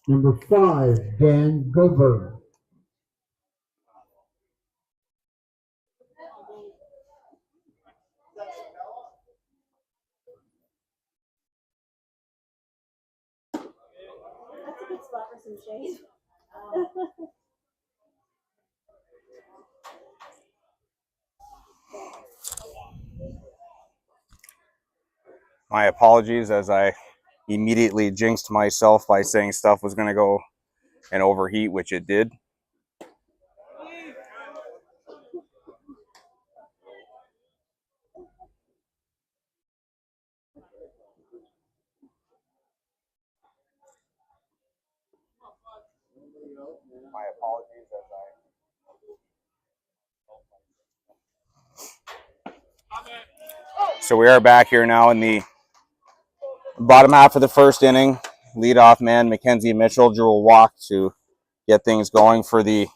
Number 5, Dan Goldberg. That's a good spot for some shade. My apologies, as I immediately jinxed myself by saying stuff was going to go and overheat, which it did. My apologies as So we are back here now in the bottom half of the first inning. Leadoff man Mackenzie Mitchell drew a walk to get things going for the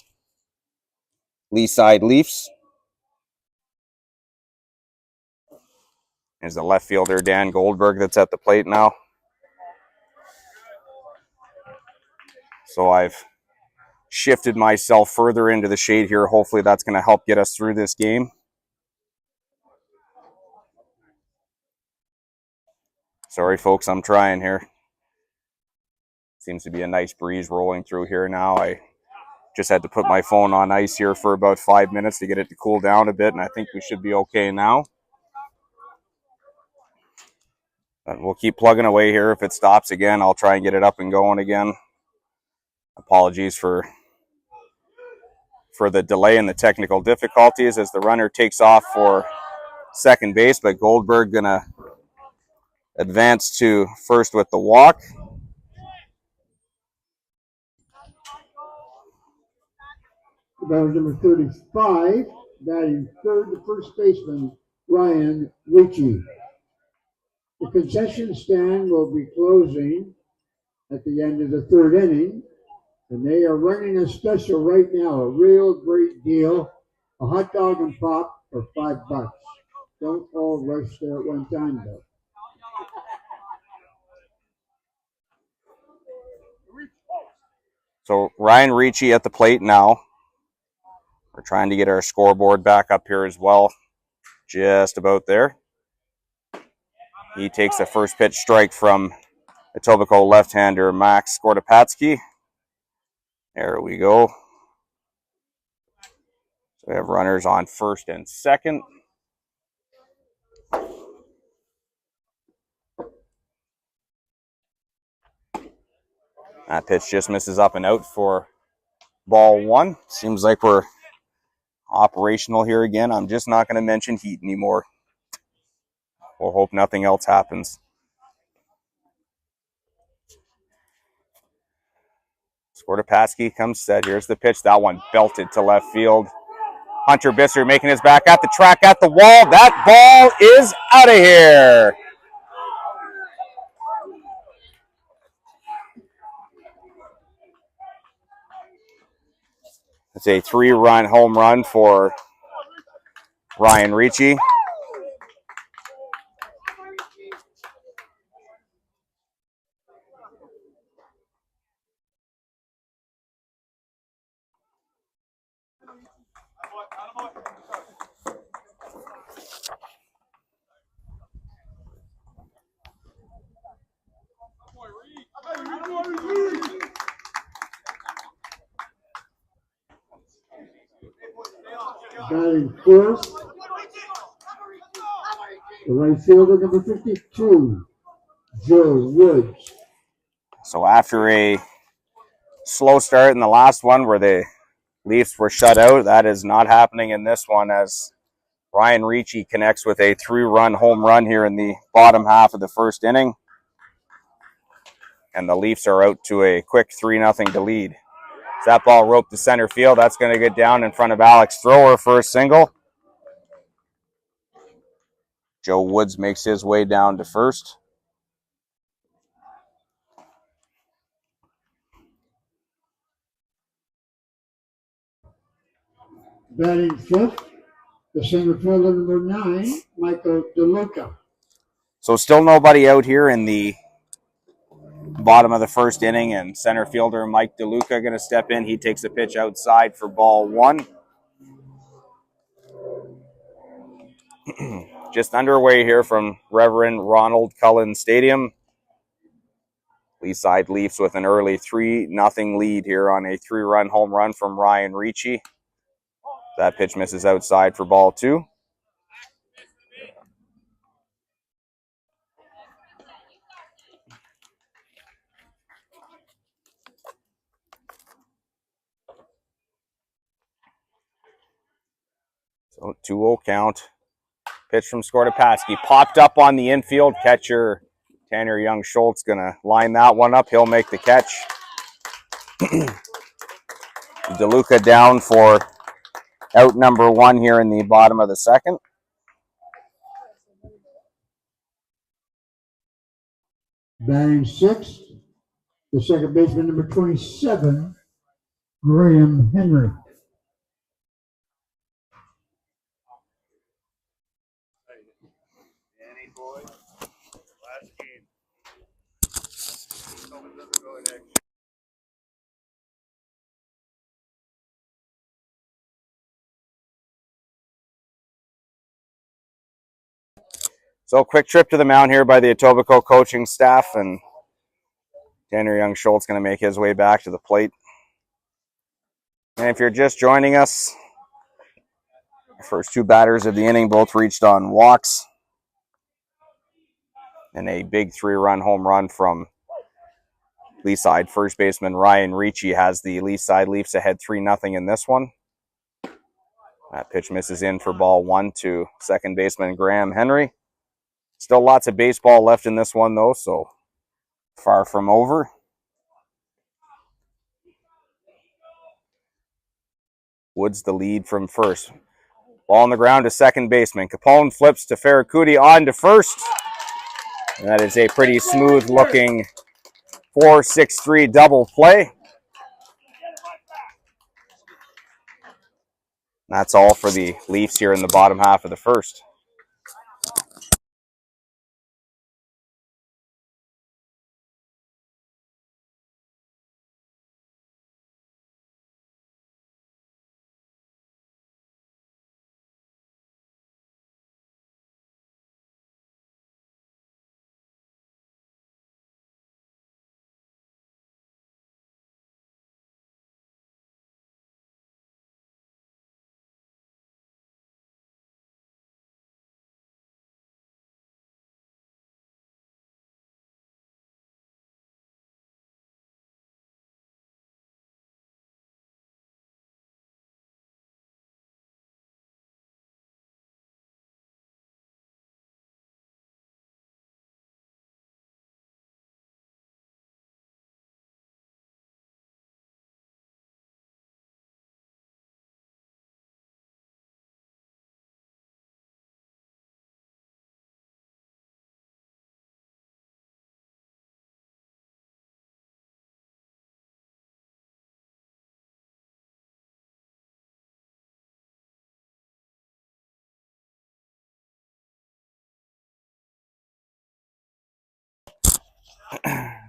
Lee side Leafs. There's the left fielder Dan Goldberg that's at the plate now. So I've shifted myself further into the shade here. Hopefully that's going to help get us through this game. Sorry, folks, I'm trying here. Seems to be a nice breeze rolling through here now. I just had to put my phone on ice here for about 5 minutes to get it to cool down a bit, and I think we should be okay now. But we'll keep plugging away here. If it stops again, I'll try and get it up and going again. Apologies for the delay and the technical difficulties as the runner takes off for second base, but Goldberg gonna advance to first with the walk. Batter number 35, batting third, the first baseman, Ryan Ricci. The concession stand will be closing at the end of the third inning, and they are running a special right now, a real great deal, a hot dog and pop for $5. Don't all rush there at one time, though. So Ryan Ricci at the plate now. We're trying to get our scoreboard back up here as well. Just about there. He takes a first pitch strike from Etobicoke left-hander Max Gordopatsky. There we go. So we have runners on first and second. That pitch just misses up and out for ball one. Seems like we're operational here again. I'm just not going to mention heat anymore. We'll hope nothing else happens. Gordopatsky comes set. Here's the pitch. That one belted to left field. Hunter Bisser making his back at the track, at the wall. That ball is out of here. It's a 3-run home run for Ryan Ricci. Batting first, the right fielder number 52, Joe Woods. So after a slow start in the last one where the Leafs were shut out, that is not happening in this one as Ryan Ricci connects with a 3-run home run here in the bottom half of the first inning. And the Leafs are out to a quick 3-0 to lead. As that ball roped to center field, that's going to get down in front of Alex Thrower for a single. Joe Woods makes his way down to first. Batting fifth, the center fielder number 9, Michael DeLuca. So still nobody out here in the bottom of the first inning, and center fielder Mike DeLuca going to step in. He takes a pitch outside for ball one. Just underway here from Reverend Ronald Cullen Stadium. Leaside Leafs with an early 3-0 lead here on a 3-run home run from Ryan Ricci. That pitch misses outside for ball two. So 2-0 count. Pitch from Skordapaski. Popped up on the infield. Catcher Tanner Young-Schultz going to line that one up. He'll make the catch. DeLuca down for out number one here in the bottom of the second. Batting sixth, the second baseman, number 27, Graham Henry. So quick trip to the mound here by the Etobicoke coaching staff, and Tanner Young-Schultz going to make his way back to the plate. And if you're just joining us, the first two batters of the inning both reached on walks. And a big 3-run home run from Leaside first baseman Ryan Ricci has the Leaside Leafs ahead 3-0 in this one. That pitch misses in for ball one to second baseman Graham Henry. Still lots of baseball left in this one, though, so far from over. Woods the lead from first. Ball on the ground to second baseman. Capone flips to Ferracuti on to first. And that is a pretty smooth-looking 4-6-3 double play. That's all for the Leafs here in the bottom half of the first.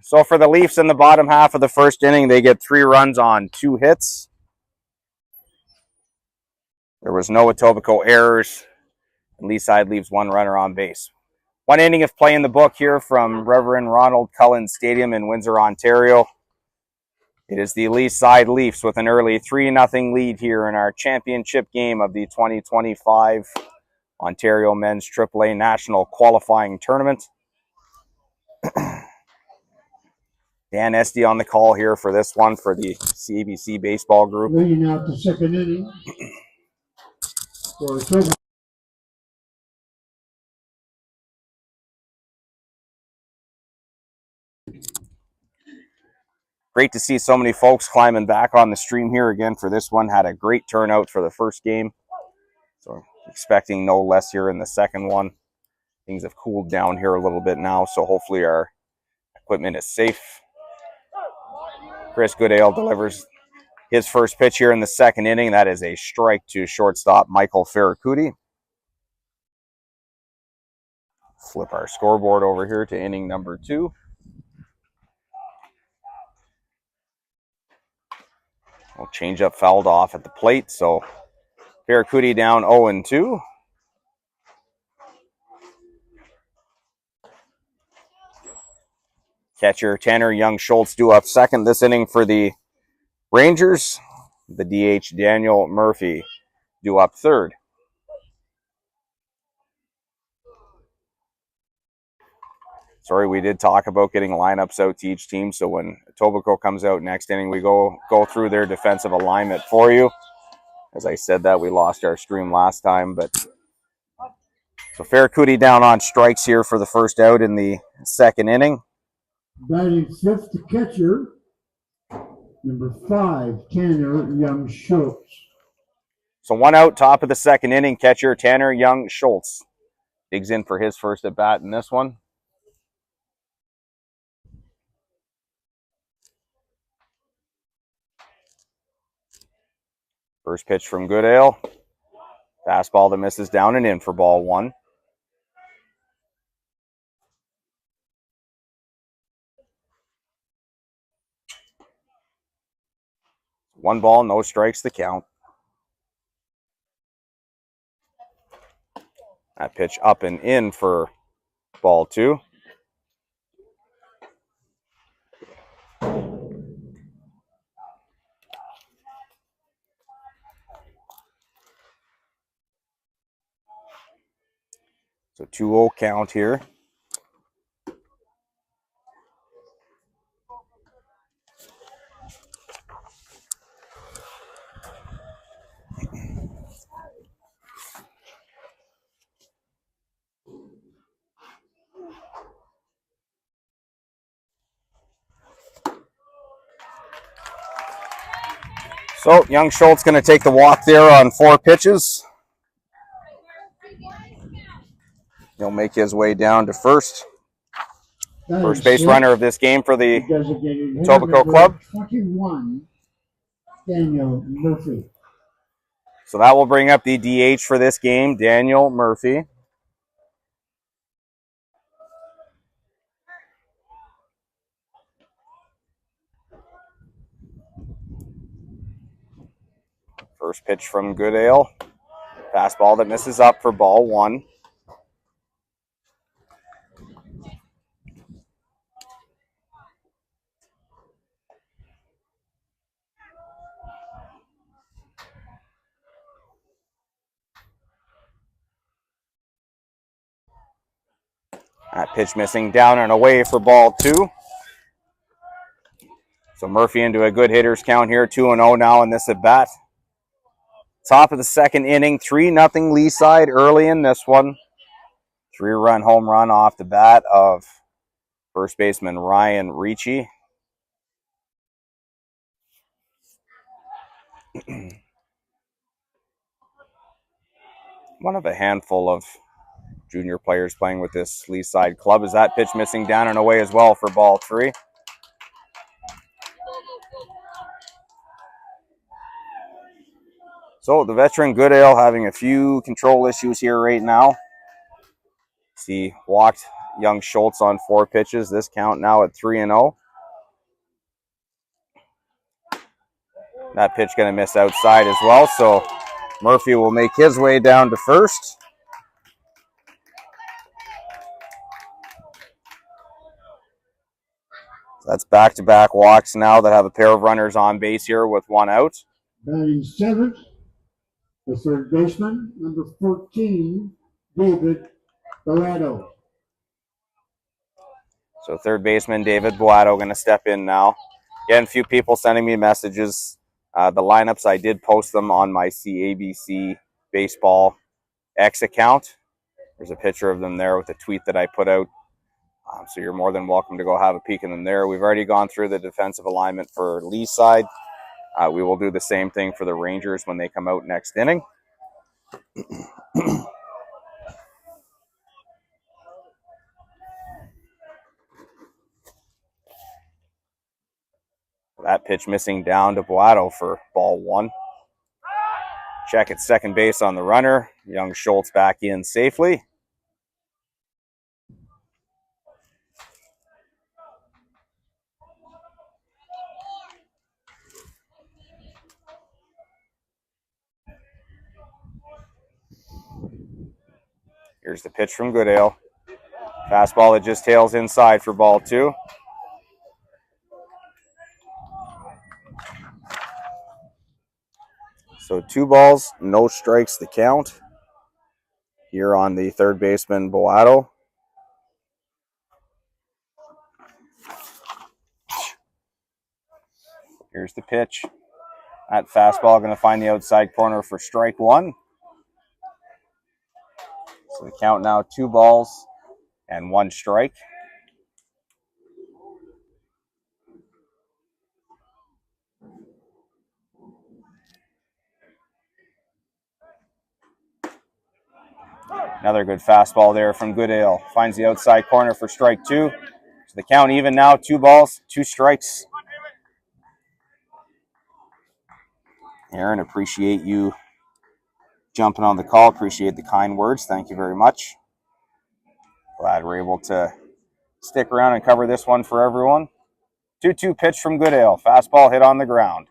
So for the Leafs in the bottom half of the first inning, they get 3 runs on 2 hits. There was no Etobicoke errors. And Leaside leaves 1 runner on base. 1 inning of play in the book here from Reverend Ronald Cullen Stadium in Windsor, Ontario. It is the Leaside Leafs with an early 3-0 lead here in our championship game of the 2025 Ontario Men's AAA National Qualifying Tournament. Dan Esty on the call here for this one for the CBC Baseball Group. Leading out the second inning for Etobicoke. Great to see so many folks climbing back on the stream here again for this one. Had a great turnout for the first game. So expecting no less here in the second one. Things have cooled down here a little bit now, so hopefully our equipment is safe. Chris Goodale delivers his first pitch here in the second inning. That is a strike to shortstop Michael Ferracuti. Flip our scoreboard over here to inning number 2. Well, change up fouled off at the plate, so Barracuda down 0-2. Catcher Tanner Young-Schultz due up second this inning for the Rangers. The DH Daniel Murphy due up third. Sorry, we did talk about getting lineups out to each team, so when Etobicoke comes out next inning, we go through their defensive alignment for you. As I said that, we lost our stream last time, but so Barracuda down on strikes here for the first out in the second inning. Batting fifth, the catcher, number 5, Tanner Young-Schultz. So 1 out, top of the second inning, catcher Tanner Young-Schultz digs in for his first at bat in this one. First pitch from Goodale. Fastball that misses down and in for ball 1. One ball, no strikes to count. That pitch up and in for ball 2. So 2-0 count here. So Young-Schultz going to take the walk there on 4 pitches. He'll make his way down to first. First base runner of this game for the Etobicoke club. 21, Daniel Murphy. So that will bring up the DH for this game, Daniel Murphy. First pitch from Goodale. Fastball that misses up for ball 1. That pitch missing down and away for ball 2. So Murphy into a good hitters count here, 2-0 now in this at bat. Top of the second inning, 3-0 Lee side early in this one. 3-run home run off the bat of first baseman Ryan Ricci. One of a handful of junior players playing with this Lee side club. Is that pitch missing down and away as well for ball 3? So the veteran Goodale having a few control issues here right now. He walked Young-Schultz on 4 pitches. This count now at 3-0. That pitch going to miss outside as well. So Murphy will make his way down to first. That's back-to-back walks now that have a pair of runners on base here with 1 out. Batting seventh, the third baseman, number 14, David Bellato. So third baseman David Bellato going to step in now. Again, a few people sending me messages. The lineups, I did post them on my CABC Baseball X account. There's a picture of them there with a tweet that I put out. So you're more than welcome to go have a peek in them there. We've already gone through the defensive alignment for Lee side. We will do the same thing for the Rangers when they come out next inning. That pitch missing down to Bellato for ball 1. Check at second base on the runner. Young-Schultz back in safely. Here's the pitch from Goodale. Fastball that just tails inside for ball 2. So 2 balls, no strikes the count here on the third baseman, Boato. Here's the pitch. That fastball going to find the outside corner for strike 1. So the count now 2 balls and 1 strike. Another good fastball there from Goodale. Finds the outside corner for strike 2. So the count even now, 2 balls, 2 strikes. Aaron, appreciate you jumping on the call. Appreciate the kind words. Thank you very much. Glad we're able to stick around and cover this one for everyone. 2-2 pitch from Goodale. Fastball hit on the ground.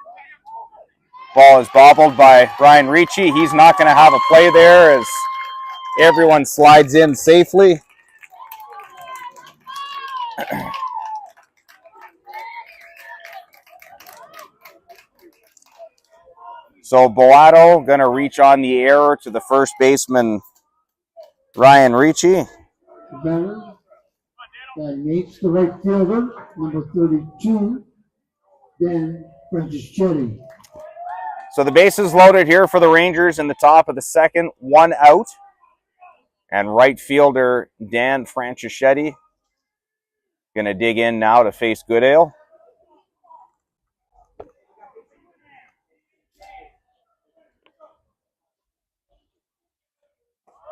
Ball is bobbled by Ryan Ricci. He's not going to have a play there as everyone slides in safely. So Boato going to reach on the error to the first baseman, Ryan Ricci. Batter that meets the right fielder, number 32, Dan Franchischetti. So the bases loaded here for the Rangers in the top of the second, 1 out. And right fielder Dan Franchischetti going to dig in now to face Goodale.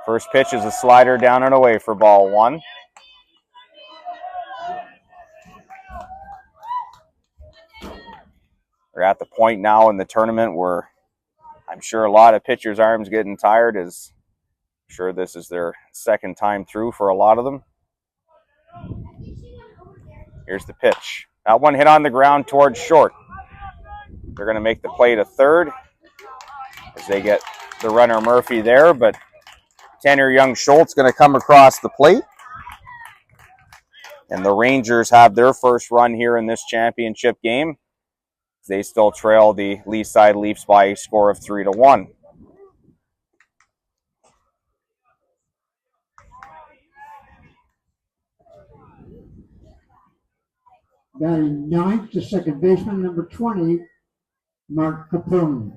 First pitch is a slider down and away for ball 1. We're at the point now in the tournament where I'm sure a lot of pitchers' arms getting tired, as I'm sure this is their second time through for a lot of them. Here's the pitch. That one hit on the ground towards short. They're going to make the play to third as they get the runner Murphy there, but Tanner Young-Schultz going to come across the plate. And the Rangers have their first run here in this championship game. They still trail the Lee Side Leafs by a score of 3-1. Batting ninth, the second baseman, number 20, Mark Capone.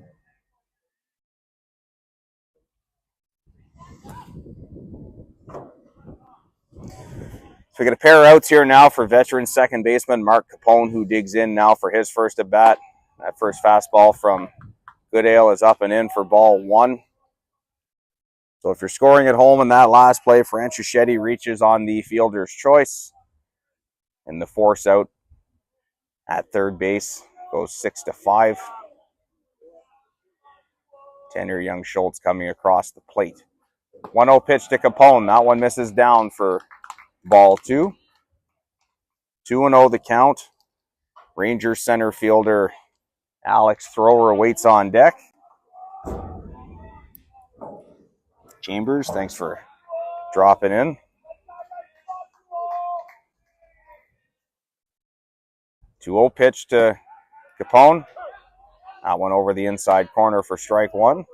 So we got a pair of outs here now for veteran second baseman Mark Capone, who digs in now for his first at bat. That first fastball from Goodale is up and in for ball 1. So if you're scoring at home in that last play, Franchischetti reaches on the fielder's choice. And the force out at third base goes 6-5. Tanner Young-Schultz coming across the plate. 1-0 pitch to Capone. That one misses down for ball 2. 2-0 the count. Rangers center fielder Alex Thrower waits on deck. Chambers, thanks for dropping in. 2-0 pitch to Capone. That one over the inside corner for strike 1.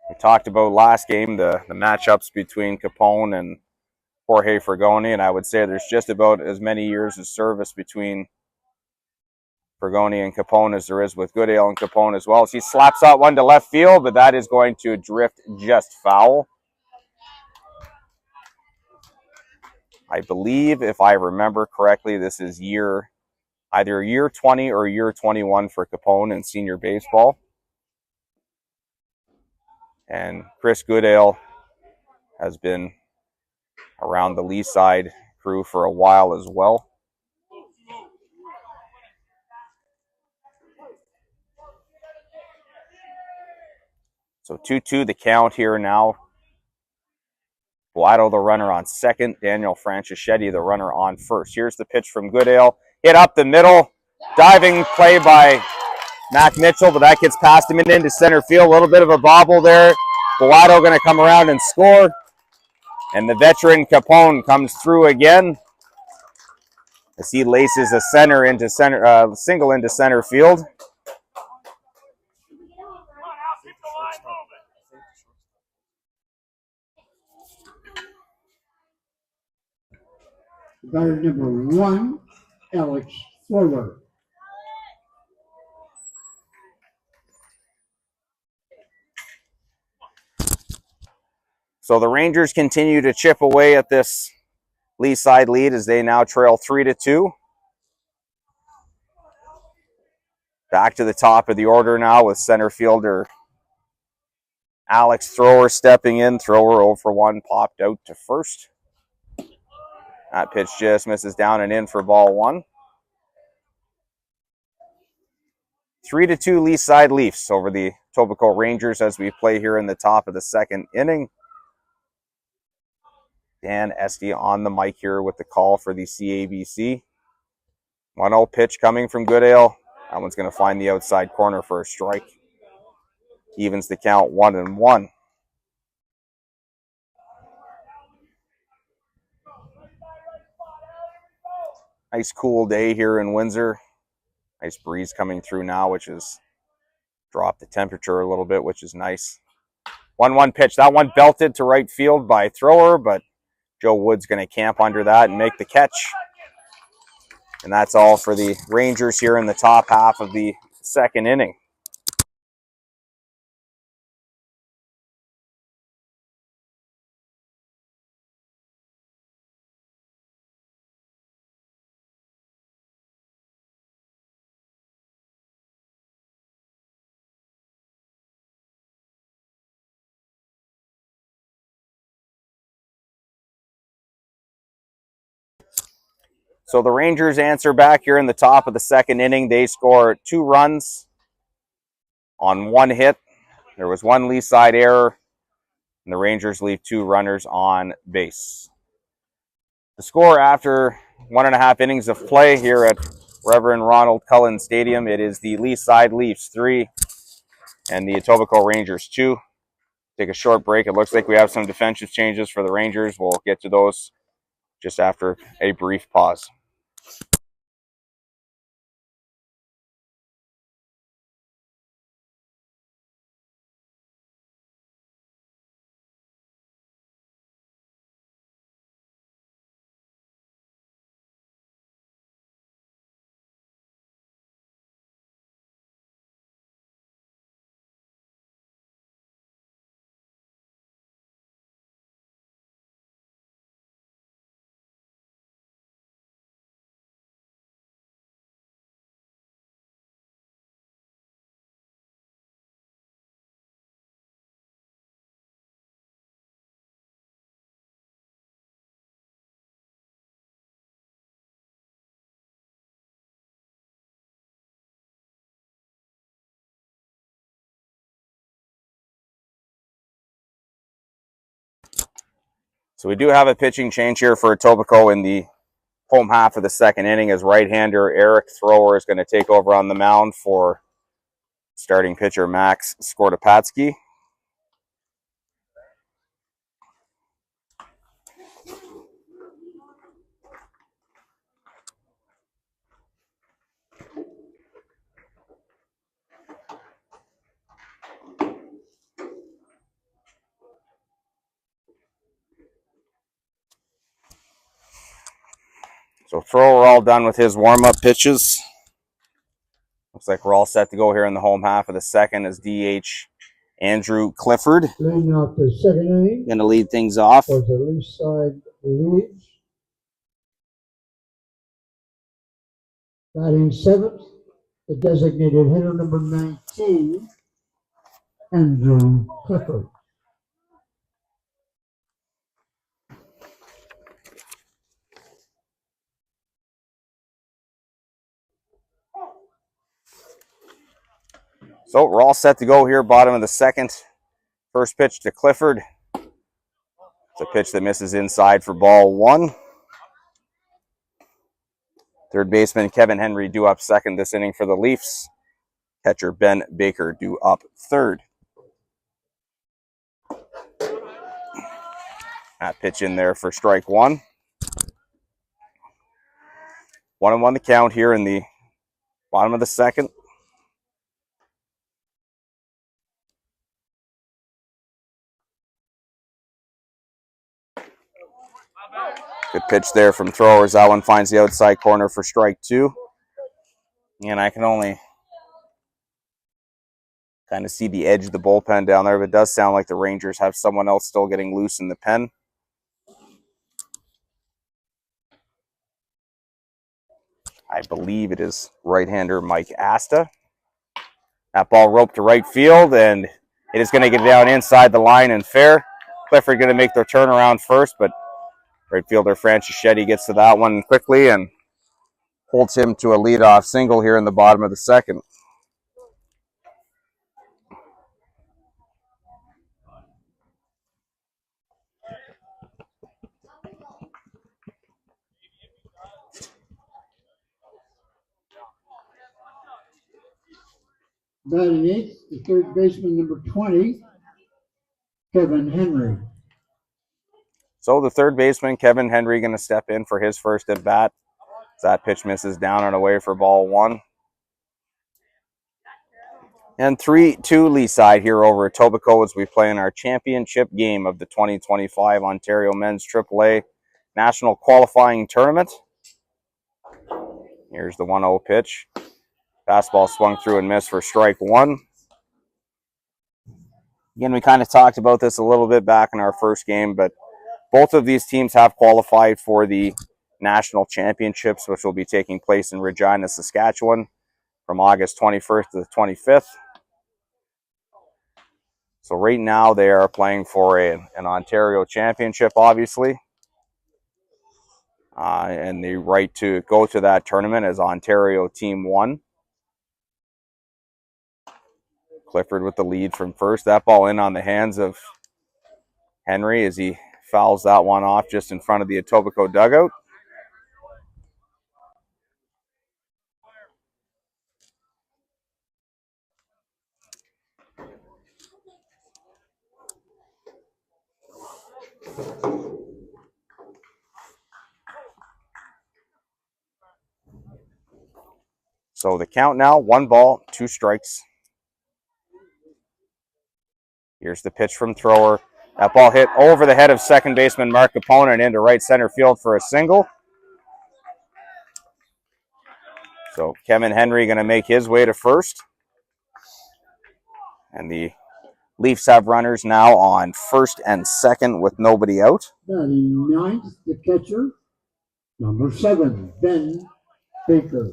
We talked about last game, the matchups between Capone and Jorge Fragoni, and I would say there's just about as many years of service between Fragoni and Capone as there is with Goodale and Capone as well. So he slaps out one to left field, but that is going to drift just foul. I believe, if I remember correctly, this is either year 20 or year 21 for Capone in senior baseball. And Chris Goodale has been around the Lee Side crew for a while as well. So 2-2 the count here now. Boato the runner on second. Daniel Franchischetti the runner on first. Here's the pitch from Goodale. Hit up the middle. Diving play by Mac Mitchell, but that gets past him and into center field. A little bit of a bobble there. Bellato going to come around and score. And the veteran Capone comes through again as he laces a single into center field. Batter number 1, Alex Fuller. So the Rangers continue to chip away at this Lee side lead as they now trail 3-2. Back to the top of the order now with center fielder Alex Thrower stepping in. Thrower 0 for 1, popped out to first. That pitch just misses down and in for ball 1. 3-2 Lee side Leafs over the Etobicoke Rangers as we play here in the top of the second inning. Dan Esty on the mic here with the call for the CABC. 1-0 pitch coming from Goodale. That one's going to find the outside corner for a strike. Evens the count 1-1. Nice cool day here in Windsor. Nice breeze coming through now, which has dropped the temperature a little bit, which is nice. 1-1 pitch. That one belted to right field by Thrower, but Joe Wood's going to camp under that and make the catch. And that's all for the Rangers here in the top half of the second inning. So the Rangers answer back here in the top of the second inning. They score 2 runs on 1 hit. There was 1 Lee side error, and the Rangers leave 2 runners on base. The score after 1.5 innings of play here at Reverend Ronald Cullen Stadium, it is the Lee side Leafs 3 and the Etobicoke Rangers 2. Take a short break. It looks like we have some defensive changes for the Rangers. We'll get to those just after a brief pause. So we do have a pitching change here for Etobicoke in the home half of the second inning as right-hander Eric Thrower is going to take over on the mound for starting pitcher Max Skordapatsky. So Thrower all done with his warm-up pitches. Looks like we're all set to go here in the home half of the second as DH Andrew Clifford. Leading off the second inning. Going to lead things off. For the Leaf side Leafs. Batting 7th, the designated hitter number 19, Andrew Clifford. So we're all set to go here, bottom of the second. First pitch to Clifford. It's a pitch that misses inside for ball 1. Third baseman Kevin Henry due up second this inning for the Leafs. Catcher Ben Baker due up third. That pitch in there for strike one. 1-1 the count here in the bottom of the second. Good pitch there from throwers. That one finds the outside corner for strike two. And I can only kind of see the edge of the bullpen down there, but it does sound like the Rangers have someone else still getting loose in the pen. I believe it is right-hander Mike Asta. That ball roped to right field, and it is going to get down inside the line and fair. Clifford going to make their turnaround first, but right fielder Franchischetti gets to that one quickly and holds him to a leadoff single here in the bottom of the second. Batting eighth, the third baseman, number 20, Kevin Henry. So the third baseman, Kevin Henry, going to step in for his first at bat. That pitch misses down and away for ball one. And 3-2 Lee side here over at Etobicoke as we play in our championship game of the 2025 Ontario Men's AAA National Qualifying Tournament. Here's the 1-0 pitch. Fastball swung through and missed for strike one. Again, we kind of talked about this a little bit back in our first game, but both of these teams have qualified for the national championships, which will be taking place in Regina, Saskatchewan from August 21st to the 25th. So right now they are playing for an Ontario championship, obviously. And the right to go to that tournament is Ontario Team 1. Clifford with the lead from first. That ball in on the hands of Henry as he fouls that one off just in front of the Etobicoke dugout. So the count now, 1 ball, 2 strikes. Here's the pitch from thrower. That ball hit over the head of second baseman Mark Capone and into right center field for a single. So Kevin Henry going to make his way to first. And the Leafs have runners now on first and second with nobody out. Batting ninth, the catcher, number 7, Ben Baker.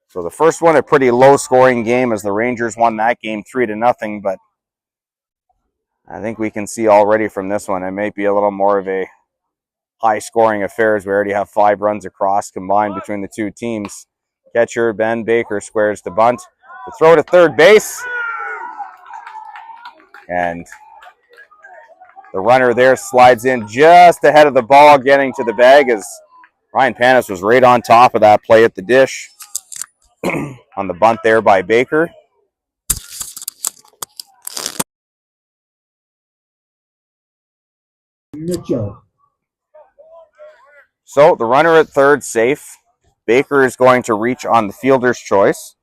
So the first one, a pretty low-scoring game as the Rangers won that game 3-0, but I think we can see already from this one it may be a little more of a high-scoring affair as we already have 5 runs across combined between the two teams. Catcher Ben Baker squares the bunt. The throw to third base. And the runner there slides in just ahead of the ball getting to the bag as Ryan Panis was right on top of that play at the dish. On the bunt there by Baker. Mitchell. So the runner at third safe. Baker is going to reach on the fielder's choice.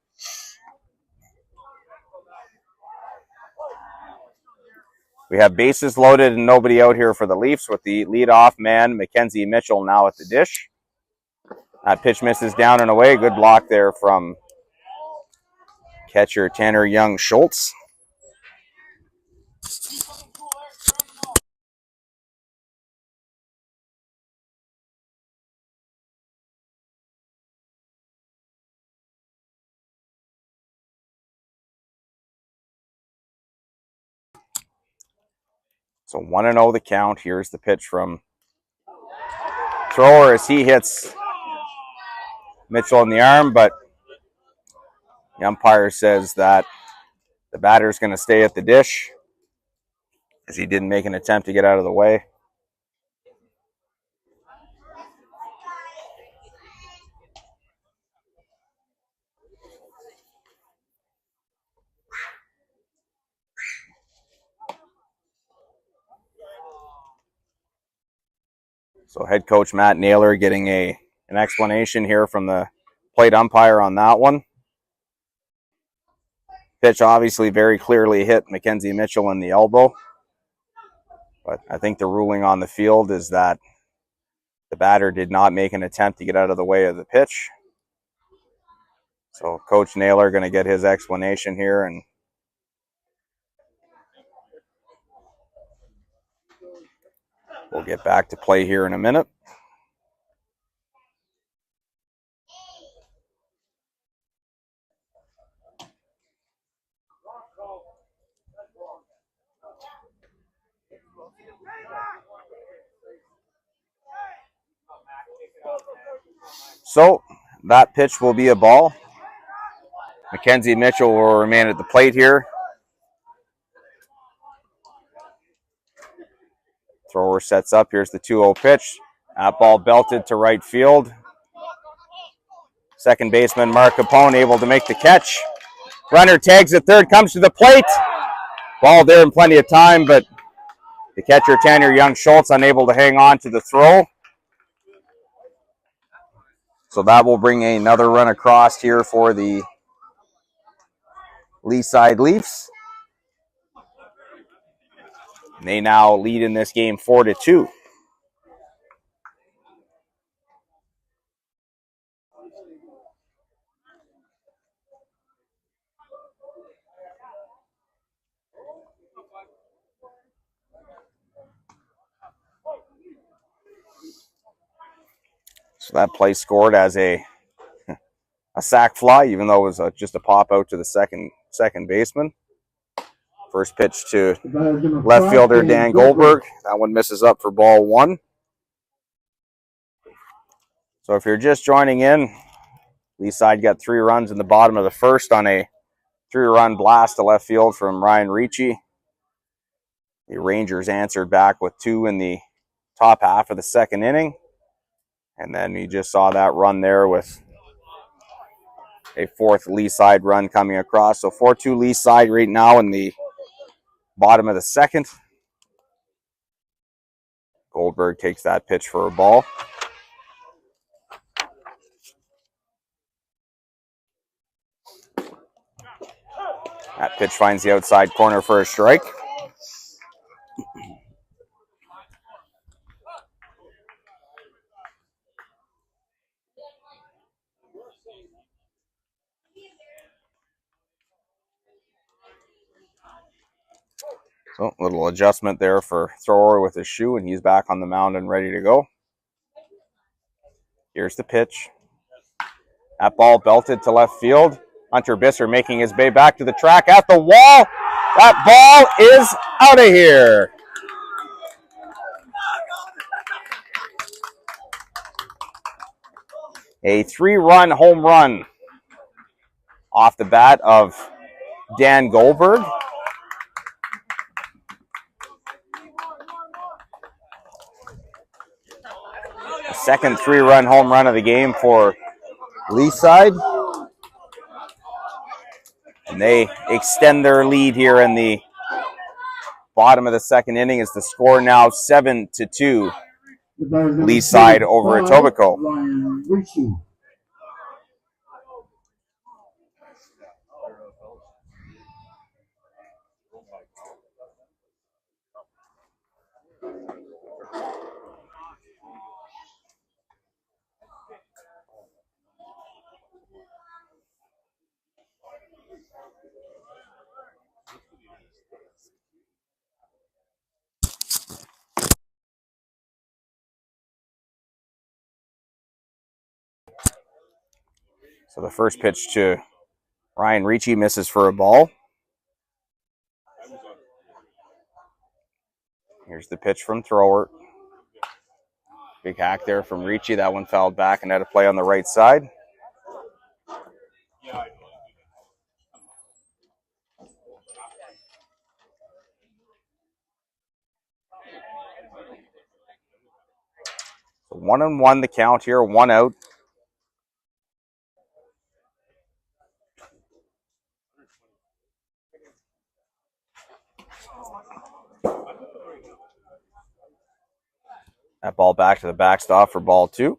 We have bases loaded and nobody out here for the Leafs with the leadoff man, Mackenzie Mitchell, now at the dish. That pitch misses down and away. Good block there from catcher Tanner Young-Schultz. So 1-0 the count. Here's the pitch from thrower as he hits Mitchell in the arm, but the umpire says that the batter's going to stay at the dish as he didn't make an attempt to get out of the way. So head coach Matt Naylor getting an explanation here from the plate umpire on that one. Pitch obviously very clearly hit Mackenzie Mitchell in the elbow. But I think the ruling on the field is that the batter did not make an attempt to get out of the way of the pitch. So Coach Naylor going to get his explanation here, and we'll get back to play here in a minute. So that pitch will be a ball. Mackenzie Mitchell will remain at the plate here. Thrower sets up. Here's the 2-0 pitch. That ball belted to right field. Second baseman Mark Capone able to make the catch. Runner tags at third, comes to the plate. Ball there in plenty of time, but the catcher Tanner Young-Schultz unable to hang on to the throw. So that will bring another run across here for the Lee side Leafs. And they now lead in this game 4-2. So that play scored as a sac fly, even though it was just a pop out to the second baseman. First pitch to left fielder Dan Goldberg. That one misses up for ball 1. So if you're just joining in, Lee side got 3 runs in the bottom of the first on a 3-run blast to left field from Ryan Ricci. The Rangers answered back with 2 in the top half of the second inning. And then you just saw that run there with a 4th Lee side run coming across. So 4-2 Lee side right now in the bottom of the second. Goldberg takes that pitch for a ball. That pitch finds the outside corner for a strike. So a little adjustment there for thrower with his shoe, and he's back on the mound and ready to go. Here's the pitch. That ball belted to left field. Hunter Bisser making his way back to the track at the wall. That ball is out of here. A 3-run home run off the bat of Dan Goldberg. The second 3-run home run of the game for Lee side. And they extend their lead here in the bottom of the second inning as the score now 7-2. Lee side over Etobicoke. So the first pitch to Ryan Ricci misses for a ball. Here's the pitch from thrower. Big hack there from Ricci. That one fouled back and had a play on the right side. So 1-1 the count here, 1 out. That ball back to the backstop for ball 2.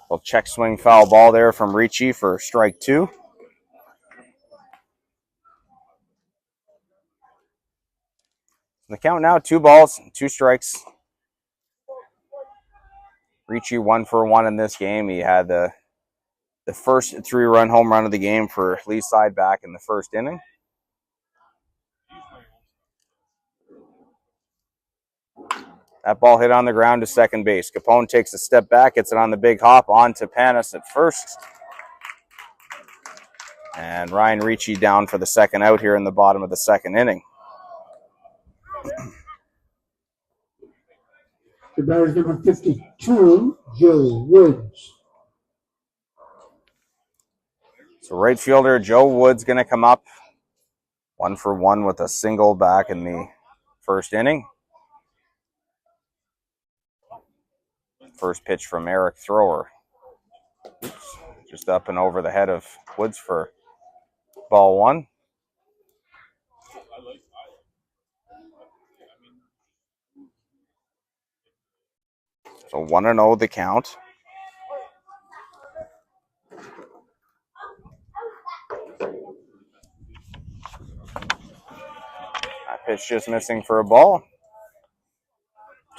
Well, check swing foul ball there from Ricci for strike 2. The count now, 2 balls, 2 strikes. Ricci 1 for 1 in this game. He had the first 3-run home run of the game for Lee Side back in the first inning. That ball hit on the ground to second base. Capone takes a step back, gets it on the big hop, on to Panis at first. And Ryan Ricci down for the second out here in the bottom of the second inning. The batter is number 52, Joe Woods. So right fielder Joe Woods going to come up. 1 for 1 with a single back in the first inning. First pitch from Eric Thrower. Oops, just up and over the head of Woods for ball 1. So 1-0 the count. That pitch just missing for a ball.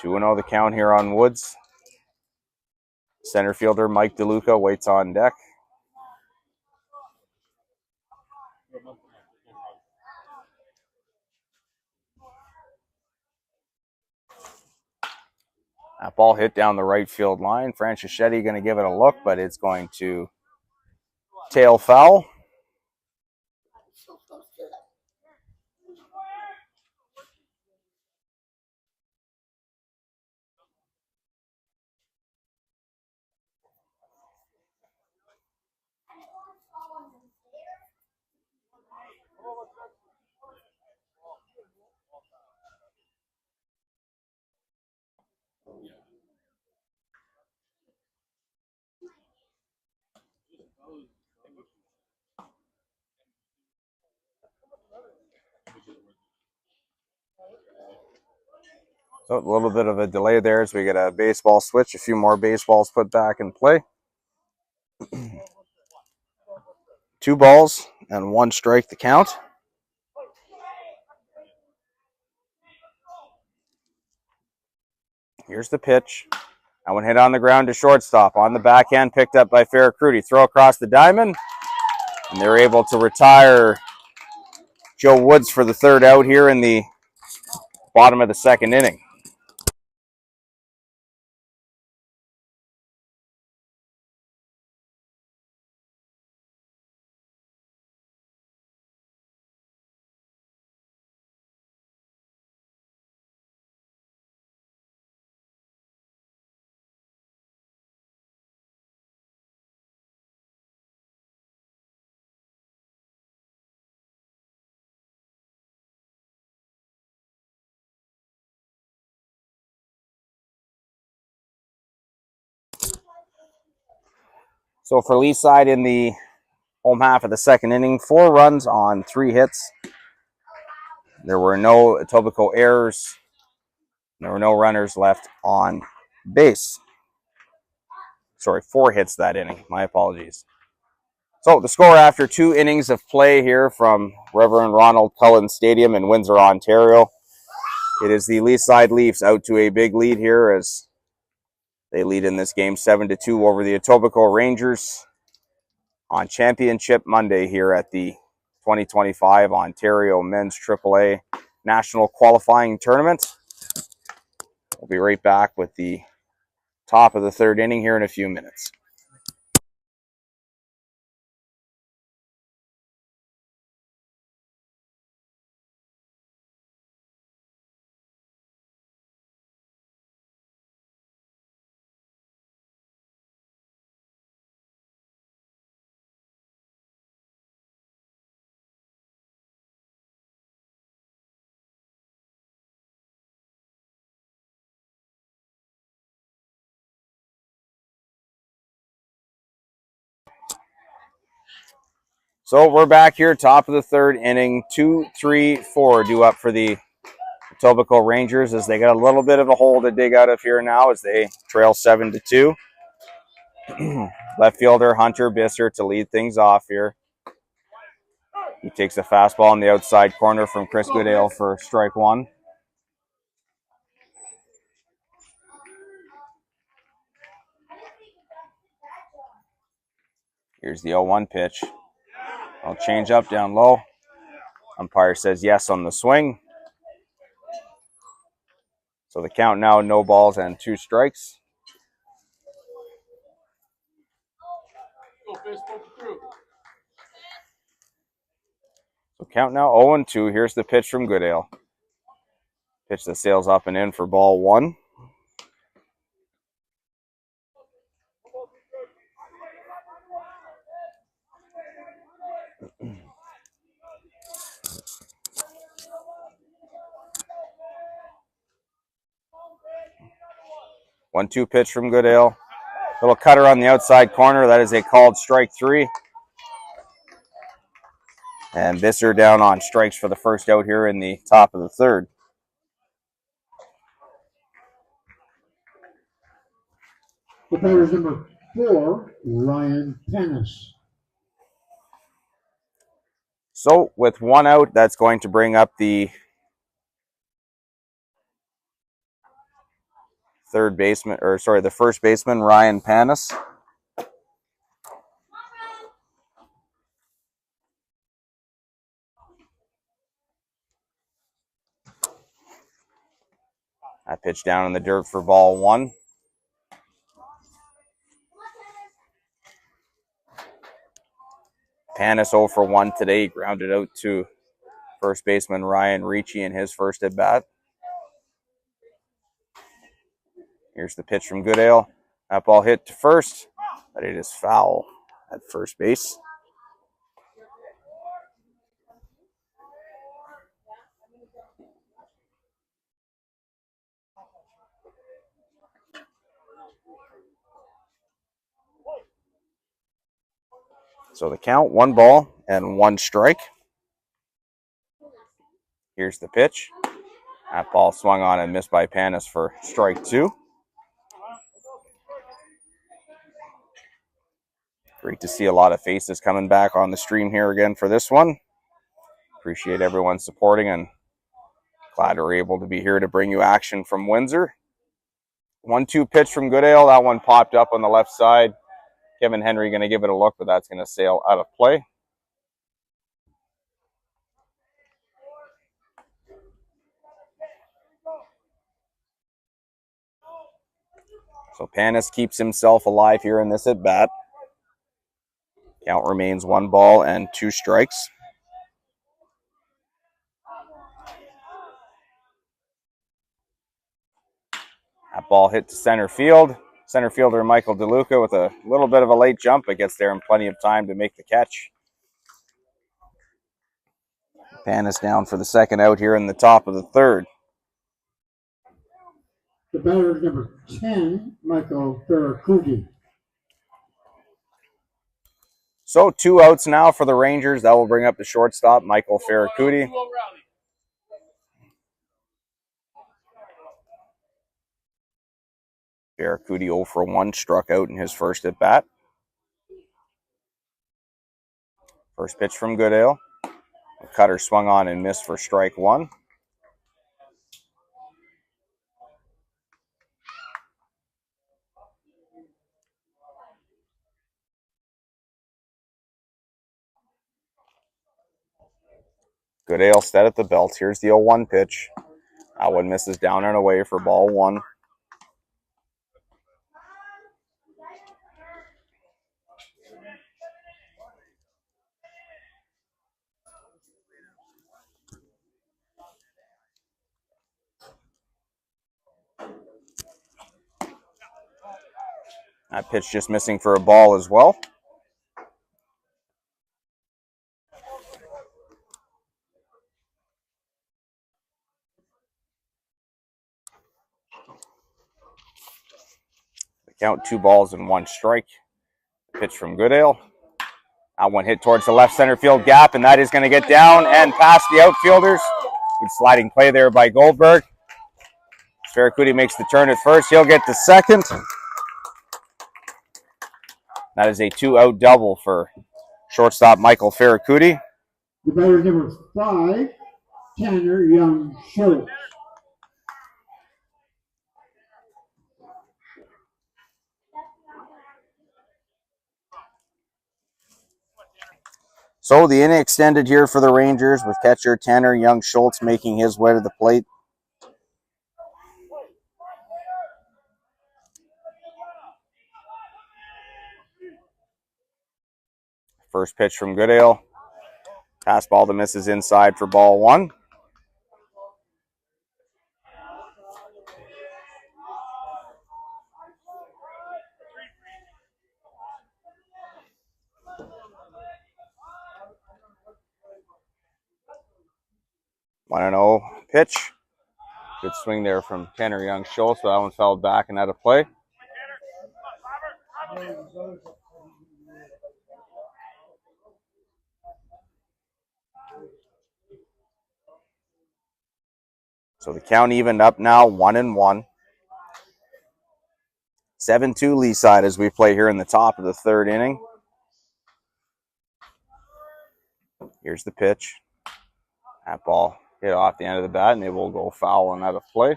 2-0 the count here on Woods. Center fielder Mike DeLuca waits on deck. That ball hit down the right field line. Franchischetti going to give it a look, but it's going to tail foul. So a little bit of a delay there as we get a baseball switch, a few more baseballs put back in play. 2 balls and 1 strike the count. Here's the pitch. That one hit on the ground to shortstop. On the backhand, picked up by Ferracruti. Throw across the diamond. And they're able to retire Joe Woods for the third out here in the bottom of the second inning. So for Lee Side in the home half of the second inning, 4 runs on 3 hits. There were no Etobicoke errors. There were no runners left on base. Sorry, 4 hits that inning. My apologies. So the score after 2 innings of play here from Reverend Ronald Cullen Stadium in Windsor, Ontario. It is the Lee Side Leafs out to a big lead here as they lead in this game 7-2 over the Etobicoke Rangers on Championship Monday here at the 2025 Ontario Men's AAA National Qualifying Tournament. We'll be right back with the top of the third inning here in a few minutes. So we're back here, top of the third inning. 2, 3, 4 due up for the Etobicoke Rangers as they got a little bit of a hole to dig out of here now as they trail 7-2. Left fielder Hunter Bisser to lead things off here. He takes a fastball on the outside corner from Chris Goodale for strike one. Here's the 0-1 pitch. I'll change up down low. Umpire says yes on the swing. So the count now, no balls and 2 strikes. So count now 0-2. Here's the pitch from Goodale. Pitch that sails up and in for ball 1. One-two pitch from Goodale. Little cutter on the outside corner. That is a called strike 3. And Visser down on strikes for the first out here in the top of the third. The batter is number 4, Ryan Panis. So with 1 out, that's going to bring up the the first baseman, Ryan Panis. That pitch down in the dirt for ball 1. Panis 0 for 1 today, grounded out to first baseman Ryan Ricci in his first at bat. Here's the pitch from Goodale. That ball hit to first, but it is foul at first base. So the count, 1 ball and 1 strike. Here's the pitch. That ball swung on and missed by Panis for strike 2. Great to see a lot of faces coming back on the stream here again for this one. Appreciate everyone supporting and glad we're able to be here to bring you action from Windsor. 1-2 pitch from Goodale. That one popped up on the left side. Kevin Henry going to give it a look, but that's going to sail out of play. So Panis keeps himself alive here in this at-bat. Count remains 1 ball and 2 strikes. That ball hit to center field. Center fielder Michael DeLuca with a little bit of a late jump, but gets there in plenty of time to make the catch. Panis down for the second out here in the top of the third. The batter is number 10, Michael Ferracuti. So 2 outs now for the Rangers. That will bring up the shortstop, Michael Ferracuti. Ferracuti 0 for 1, struck out in his first at bat. First pitch from Goodale. The cutter swung on and missed for strike 1. Goodale set at the belt. Here's the 0-1 pitch. That one misses down and away for ball 1. That pitch just missing for a ball as well. The count, 2 balls and 1 strike. Pitch from Goodale. That one hit towards the left center field gap, and that is going to get down and past the outfielders. Good sliding play there by Goldberg. Ferracuti makes the turn at first. He'll get to second. That is a 2-out double for shortstop Michael Ferracuti. The batter number 5, Tanner Young Schultz. So the inning extended here for the Rangers with catcher Tanner Young Schultz making his way to the plate. First pitch from Goodale. Pass ball that misses inside for ball 1. One and 0 pitch. Good swing there from Tanner Young Schultz, but that one fell back and out of play. So the count evened up now, 1-1. 7-2 Lee side as we play here in the top of the 3rd inning. Here's the pitch. That ball hit off the end of the bat, and it will go foul and out of play.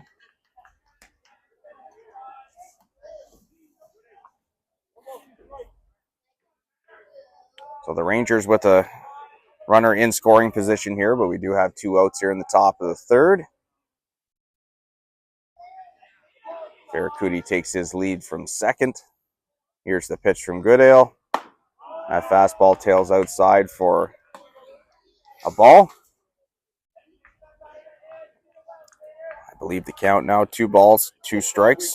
So the Rangers with a runner in scoring position here, but we do have 2 outs here in the top of the 3rd. Ferracuti takes his lead from second. Here's the pitch from Goodale. That fastball tails outside for a ball. I believe the count now 2 balls, 2 strikes.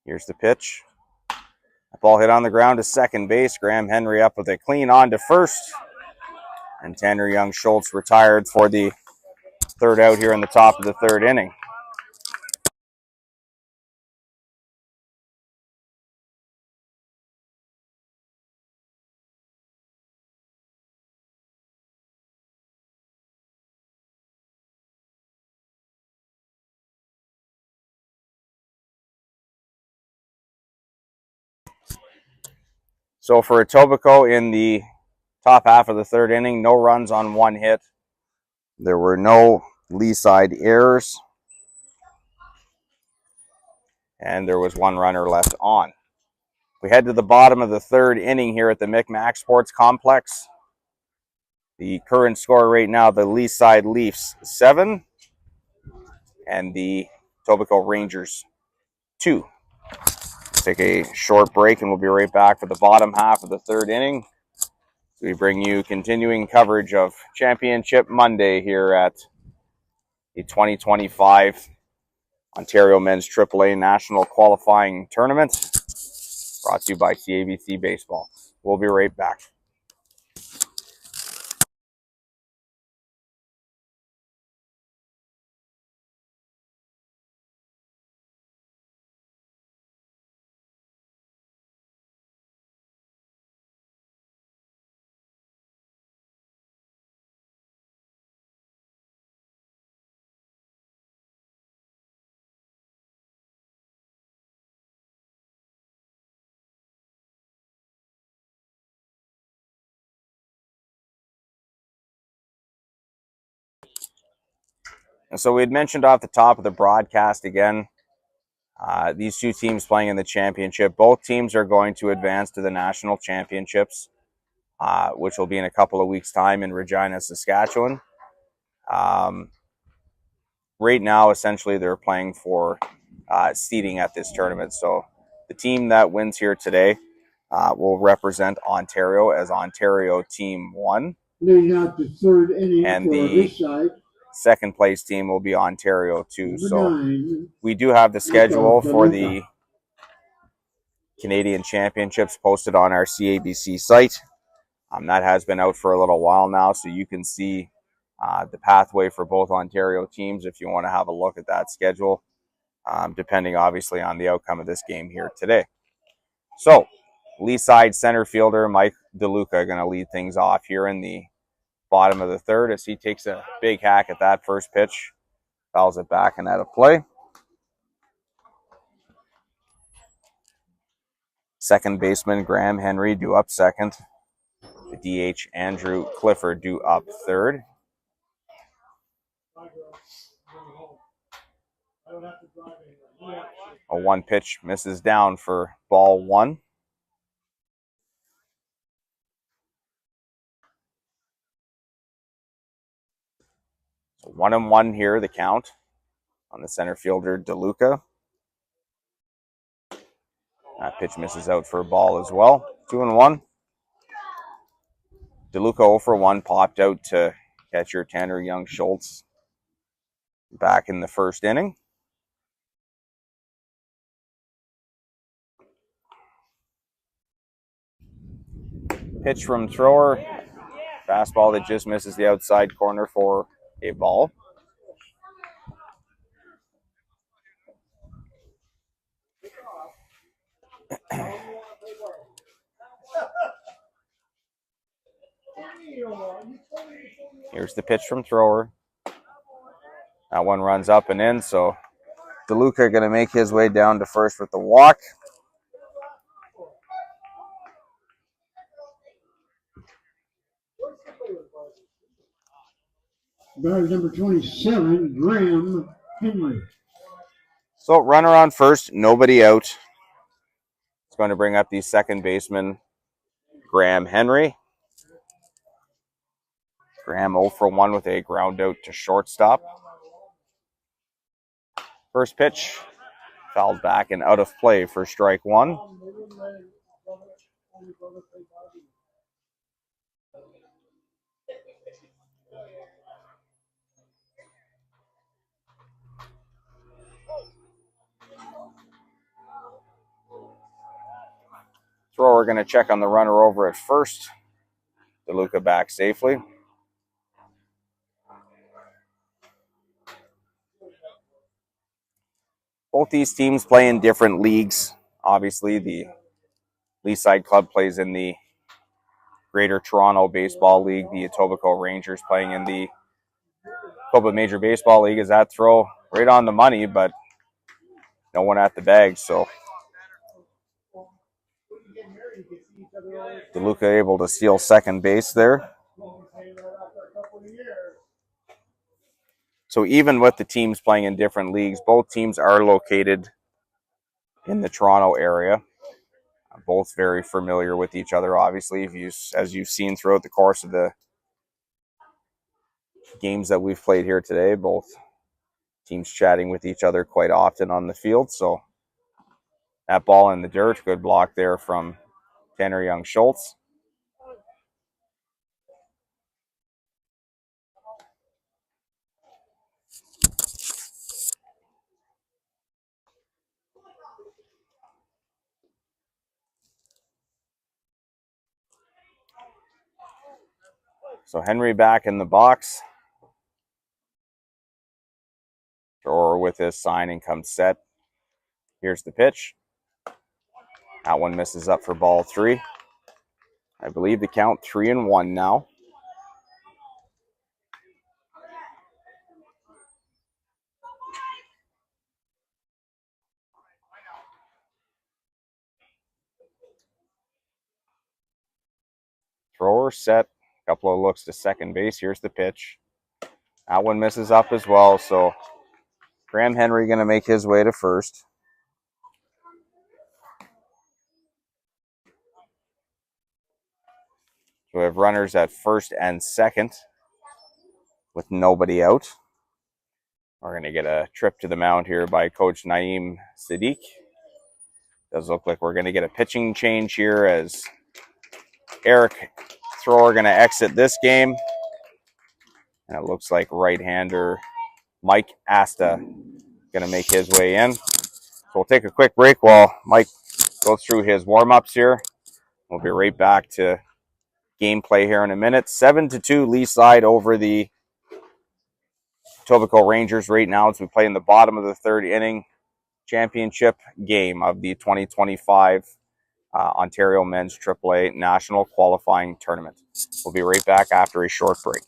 Here's the pitch. That ball hit on the ground to second base. Graham Henry up with a clean on to first. And Tanner Young Schultz retired for the 3rd out here in the top of the 3rd inning. So for Etobicoke in the top half of the 3rd inning, no runs on 1 hit. There were no Lee side errors. And there was 1 runner left on. We head to the bottom of the 3rd inning here at the Micmac Sports Complex. The current score right now, the Lee side Leafs 7 and the Etobicoke Rangers 2. Take a short break and we'll be right back for the bottom half of the 3rd inning. We bring you continuing coverage of Championship Monday here at the 2025 Ontario Men's AAA National Qualifying Tournament, brought to you by CABC Baseball. We'll be right back. And so we had mentioned off the top of the broadcast again, these 2 teams playing in the championship. Both teams are going to advance to the national championships, which will be in a couple of weeks' time in Regina, Saskatchewan. Right now, essentially, they're playing for seeding at this tournament. So the team that wins here today will represent Ontario as Ontario Team 1. Leading out the 3rd inning And for the this side. Second place team will be Ontario 2. So 9, we do have the schedule for the Canadian Championships posted on our CABC site. That has been out for a little while now, so you can see the pathway for both Ontario teams if you want to have a look at that schedule, depending obviously on the outcome of this game here today. So, Lee side center fielder Mike DeLuca going to lead things off here in the bottom of the third as he takes a big hack at that first pitch, fouls it back and out of play. Second baseman Graham Henry due up second. The DH Andrew Clifford due up third. A one pitch misses down for ball one. So 1-1 here, the count on the center fielder DeLuca. That pitch misses out for a ball as well. 2-1. DeLuca 0 for 1, popped out to catcher Tanner Young Schultz back in the first inning. Pitch from thrower. Fastball that just misses the outside corner for a ball. Here's the pitch from thrower. That one runs up and in, so DeLuca going to make his way down to first with the walk. Batter number 27, Graham Henry. So runner on first, nobody out. It's going to bring up the second baseman, Graham Henry. Graham 0 for 1 with a ground out to shortstop. First pitch, fouled back and out of play for strike one. Thrower going to check on the runner over at first. DeLuca back safely. Both these teams play in different leagues. Obviously, the Leaside Club plays in the Greater Toronto Baseball League. The Etobicoke Rangers playing in the Etobicoke Major Baseball League. Is that throw right on the money, but no one at the bag, so DeLuca able to steal second base there. So even with the teams playing in different leagues, both teams are located in the Toronto area. Both very familiar with each other, obviously, as you've seen throughout the course of the games that we've played here today. Both teams chatting with each other quite often on the field. So that ball in the dirt, good block there from Tanner Young Schultz. So Henry back in the box. Thrower with his sign and comes set. Here's the pitch. That one misses up for ball three. I believe the count 3-1 now. Thrower set. A couple of looks to second base. Here's the pitch. That one misses up as well. So Graham Henry going to make his way to first. So we have runners at first and second with nobody out. We're going to get a trip to the mound here by Coach Naeem Sadiq. Does look like we're going to get a pitching change here as Eric Thrower going to exit this game. And it looks like right-hander Mike Asta going to make his way in. So we'll take a quick break while Mike goes through his warm-ups here. We'll be right back to gameplay here in a minute. 7-2 Leaside over the Etobicoke Rangers right now as we play in the bottom of the third inning championship game of the 2025 Ontario Men's AAA National Qualifying Tournament. We'll be right back after a short break.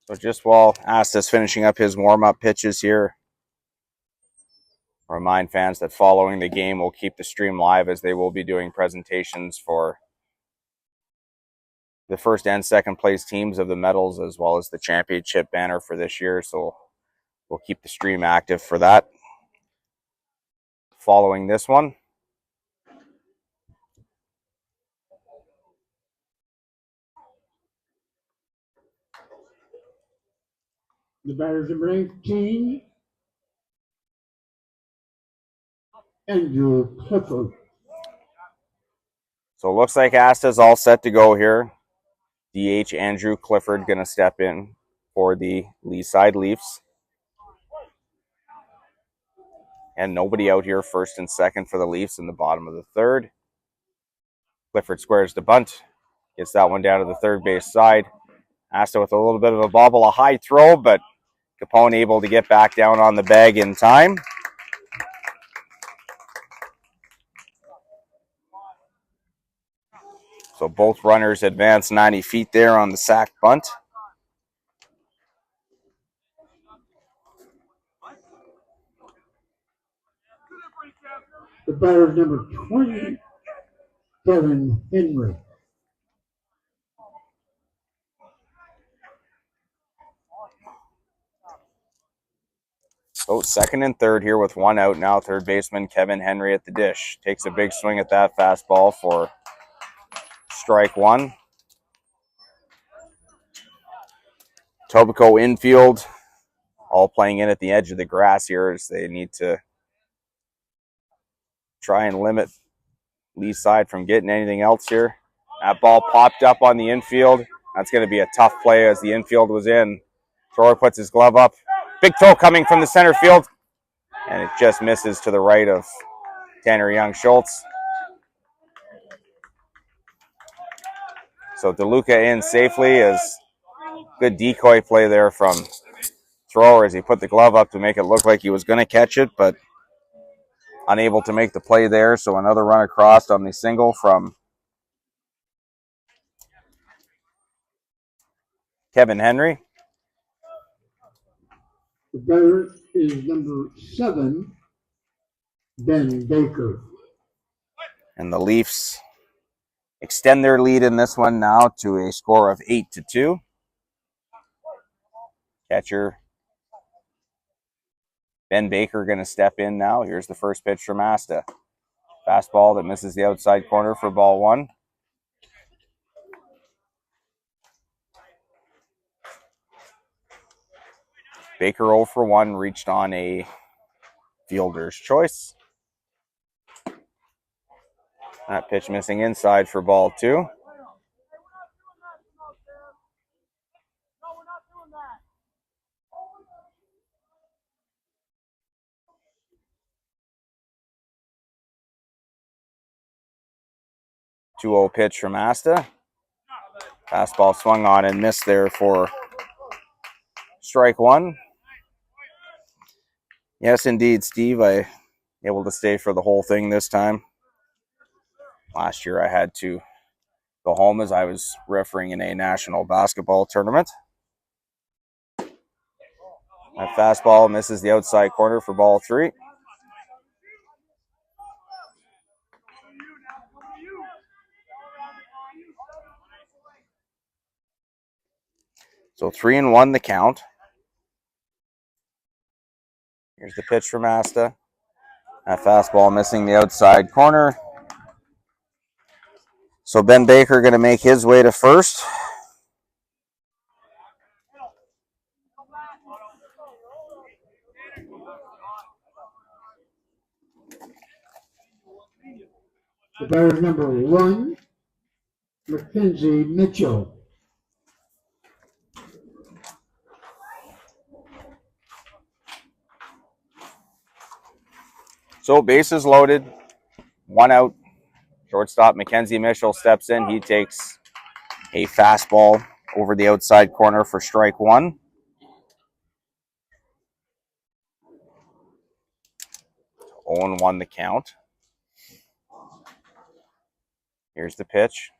So just while Asta's finishing up his warm-up pitches here, remind fans that following the game we'll keep the stream live as they will be doing presentations for the first and second place teams of the medals as well as the championship banner for this year. So we'll keep the stream active for that. Following this one, The batters number 19, Andrew Clifford. so it looks like Asta's all set to go here. DH Andrew Clifford going to step in for the Lee side Leafs. And nobody out here first and second for the Leafs in the bottom of the third. Clifford squares the bunt, gets that one down to the third base side. Asta with a little bit of a bobble, a high throw, but Capone able to get back down on the bag in time. So both runners advance 90 feet there on the sack bunt. The batter number 20, Kevin Henry. So second and third here with one out now. Third baseman Kevin Henry at the dish. Takes a big swing at that fastball for strike one. Etobicoke infield all playing in at the edge of the grass here as they need to try and limit Lee's side from getting anything else here. That ball popped up on the infield. That's going to be a tough play as the infield was in. Thrower puts his glove up. Big throw coming from the center field. And it just misses to the right of Tanner Young-Schultz. So DeLuca in safely as good decoy play there from thrower as he put the glove up to make it look like he was going to catch it, but unable to make the play there. So another run across on the single from Kevin Henry. The batter is number 7, Ben Baker. And the Leafs extend their lead in this one now to a score of 8-2. Catcher Ben Baker going to step in now. Here's the first pitch from Asta. Fastball that misses the outside corner for ball one. Baker 0 for 1, reached on a fielder's choice. That pitch missing inside for ball two. 2-0 pitch from Asta. Fastball swung on and missed there for strike one. Yes, indeed, Steve. I able to stay for the whole thing this time. Last year I had to go home as I was refereeing in a national basketball tournament. That fastball misses the outside corner for ball 3. So 3-1 the count. Here's the pitch from Asta. That fastball missing the outside corner. So Ben Baker going to make his way to first. The batter number 1, Mackenzie Mitchell. So bases loaded, 1 out. Shortstop Mackenzie Mitchell steps in. He takes a fastball over the outside corner for strike 1. 0-1 the count. Here's the pitch.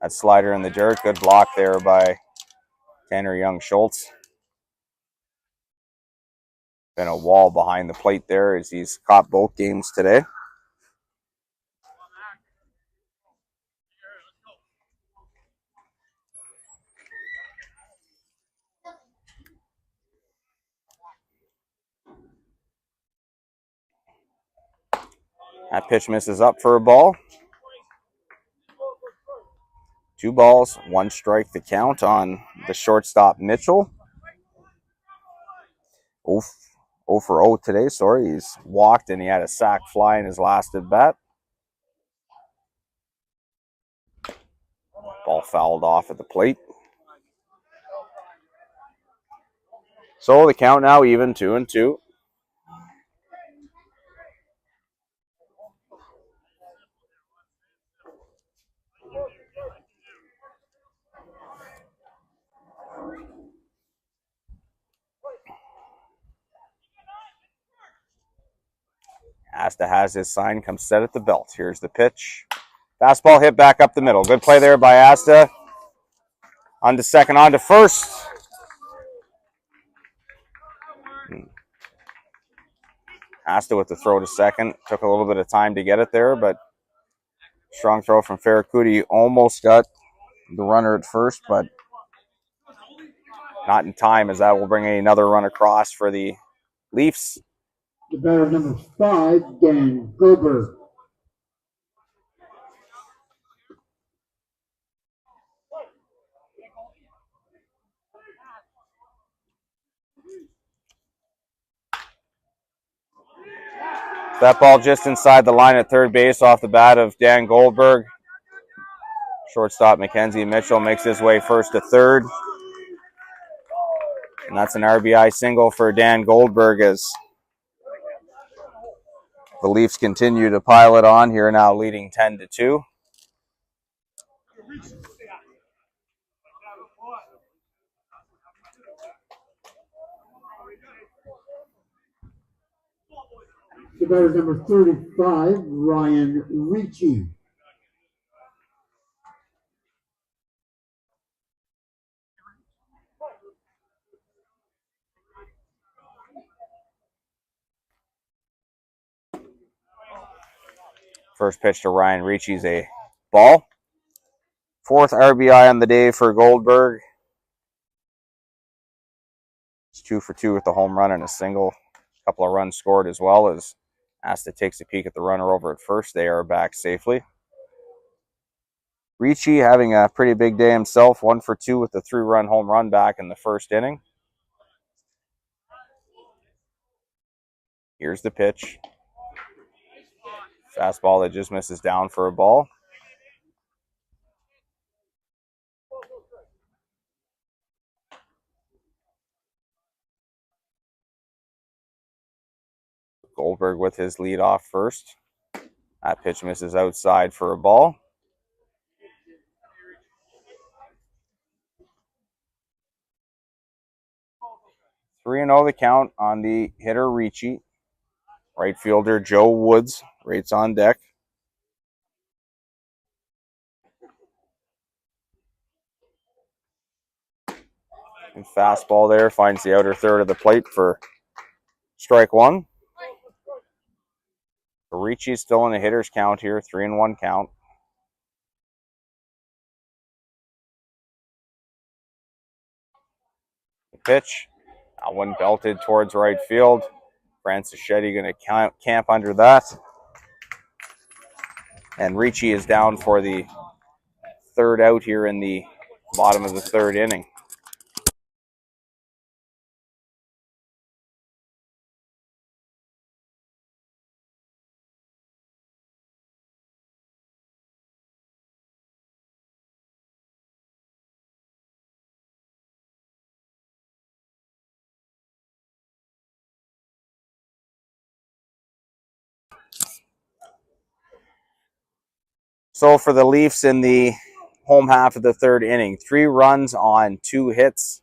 That slider in the dirt. Good block there by Tanner Young-Schultz. Been a wall behind the plate there as he's caught both games today. That pitch misses up for a ball. 2 balls, 1 strike the count on the shortstop Mitchell. 0 for 0 today, sorry. He's walked and he had a sac fly in his last at bat. Ball fouled off at the plate. So the count now even, 2-2. Asta has his sign, comes set at the belt. Here's the pitch. Fastball hit back up the middle. Good play there by Asta. On to second, on to first. Asta with the throw to second. Took a little bit of time to get it there, but strong throw from Ferracuti. Almost got the runner at first, but not in time, as that will bring another run across for the Leafs. The batter number 5, Dan Goldberg. That ball just inside the line at third base off the bat of Dan Goldberg. Shortstop Mackenzie Mitchell makes his way first to third. And that's an RBI single for Dan Goldberg as the Leafs continue to pile it on here, now leading 10-2. The batter number 35, Ryan Ricci. First pitch to Ryan Ricci's a ball. 4th RBI on the day for Goldberg. It's 2 for 2 with the home run and a single. A couple of runs scored as well as Asta takes a peek at the runner over at first. They are back safely. Ricci having a pretty big day himself. 1 for 2 with the 3-run home run back in the first inning. Here's the pitch. Fastball that just misses down for a ball. Goldberg with his lead off first. That pitch misses outside for a ball. 3-0 the count on the hitter Ricci. Right fielder Joe Woods rates on deck. And fastball there finds the outer third of the plate for strike one. Ricci's still in the hitter's count here, 3-1 count. The pitch, that one belted towards right field. Francis Shetty going to camp under that. And Ricci is down for the third out here in the bottom of the third inning. So for the Leafs in the home half of the third inning, 3 runs on 2 hits.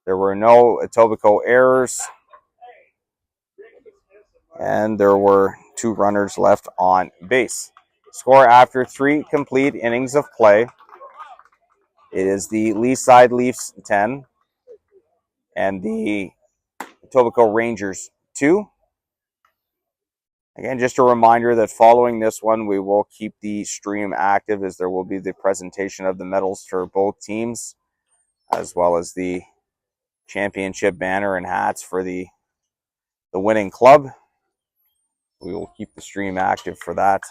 There were no Etobicoke errors. And there were 2 runners left on base. Score after 3 complete innings of play. It is the Lee side Leafs 10 and the Etobicoke Rangers 2. Again, just a reminder that following this one, we will keep the stream active as there will be the presentation of the medals for both teams, as well as the championship banner and hats for the winning club. We will keep the stream active for that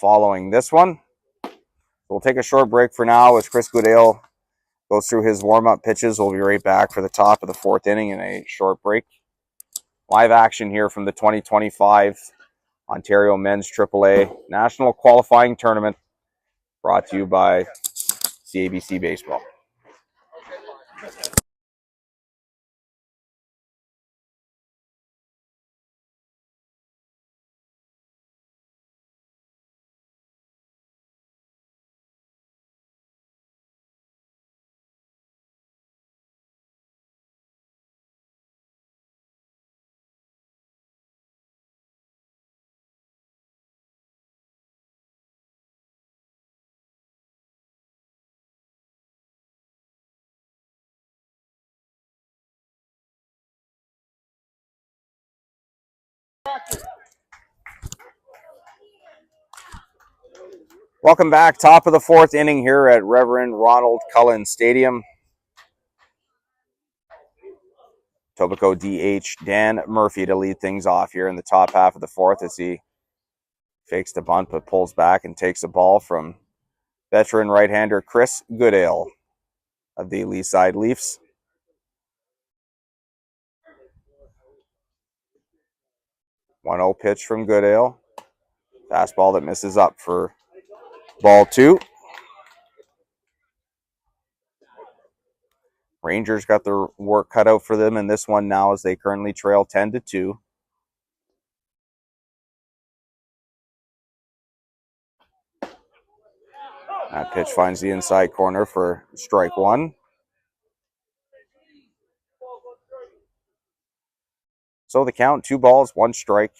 following this one. We'll take a short break for now as Chris Goodale goes through his warm-up pitches. We'll be right back for the top of the 4th inning in a short break. Live action here from the 2025 Ontario Men's AAA National Qualifying Tournament, brought to you by CABC Baseball. Welcome back. Top of the 4th inning here at Reverend Ronald Cullen Stadium. Etobicoke DH Dan Murphy to lead things off here in the top half of the 4th as he fakes the bunt but pulls back and takes a ball from veteran right-hander Chris Goodale of the Lee side Leafs. 1-0 pitch from Goodale. Fastball that misses up for ball 2. Rangers got their work cut out for them in this one now as they currently trail 10-2. That pitch finds the inside corner for strike 1. So the count, 2 balls, 1 strike.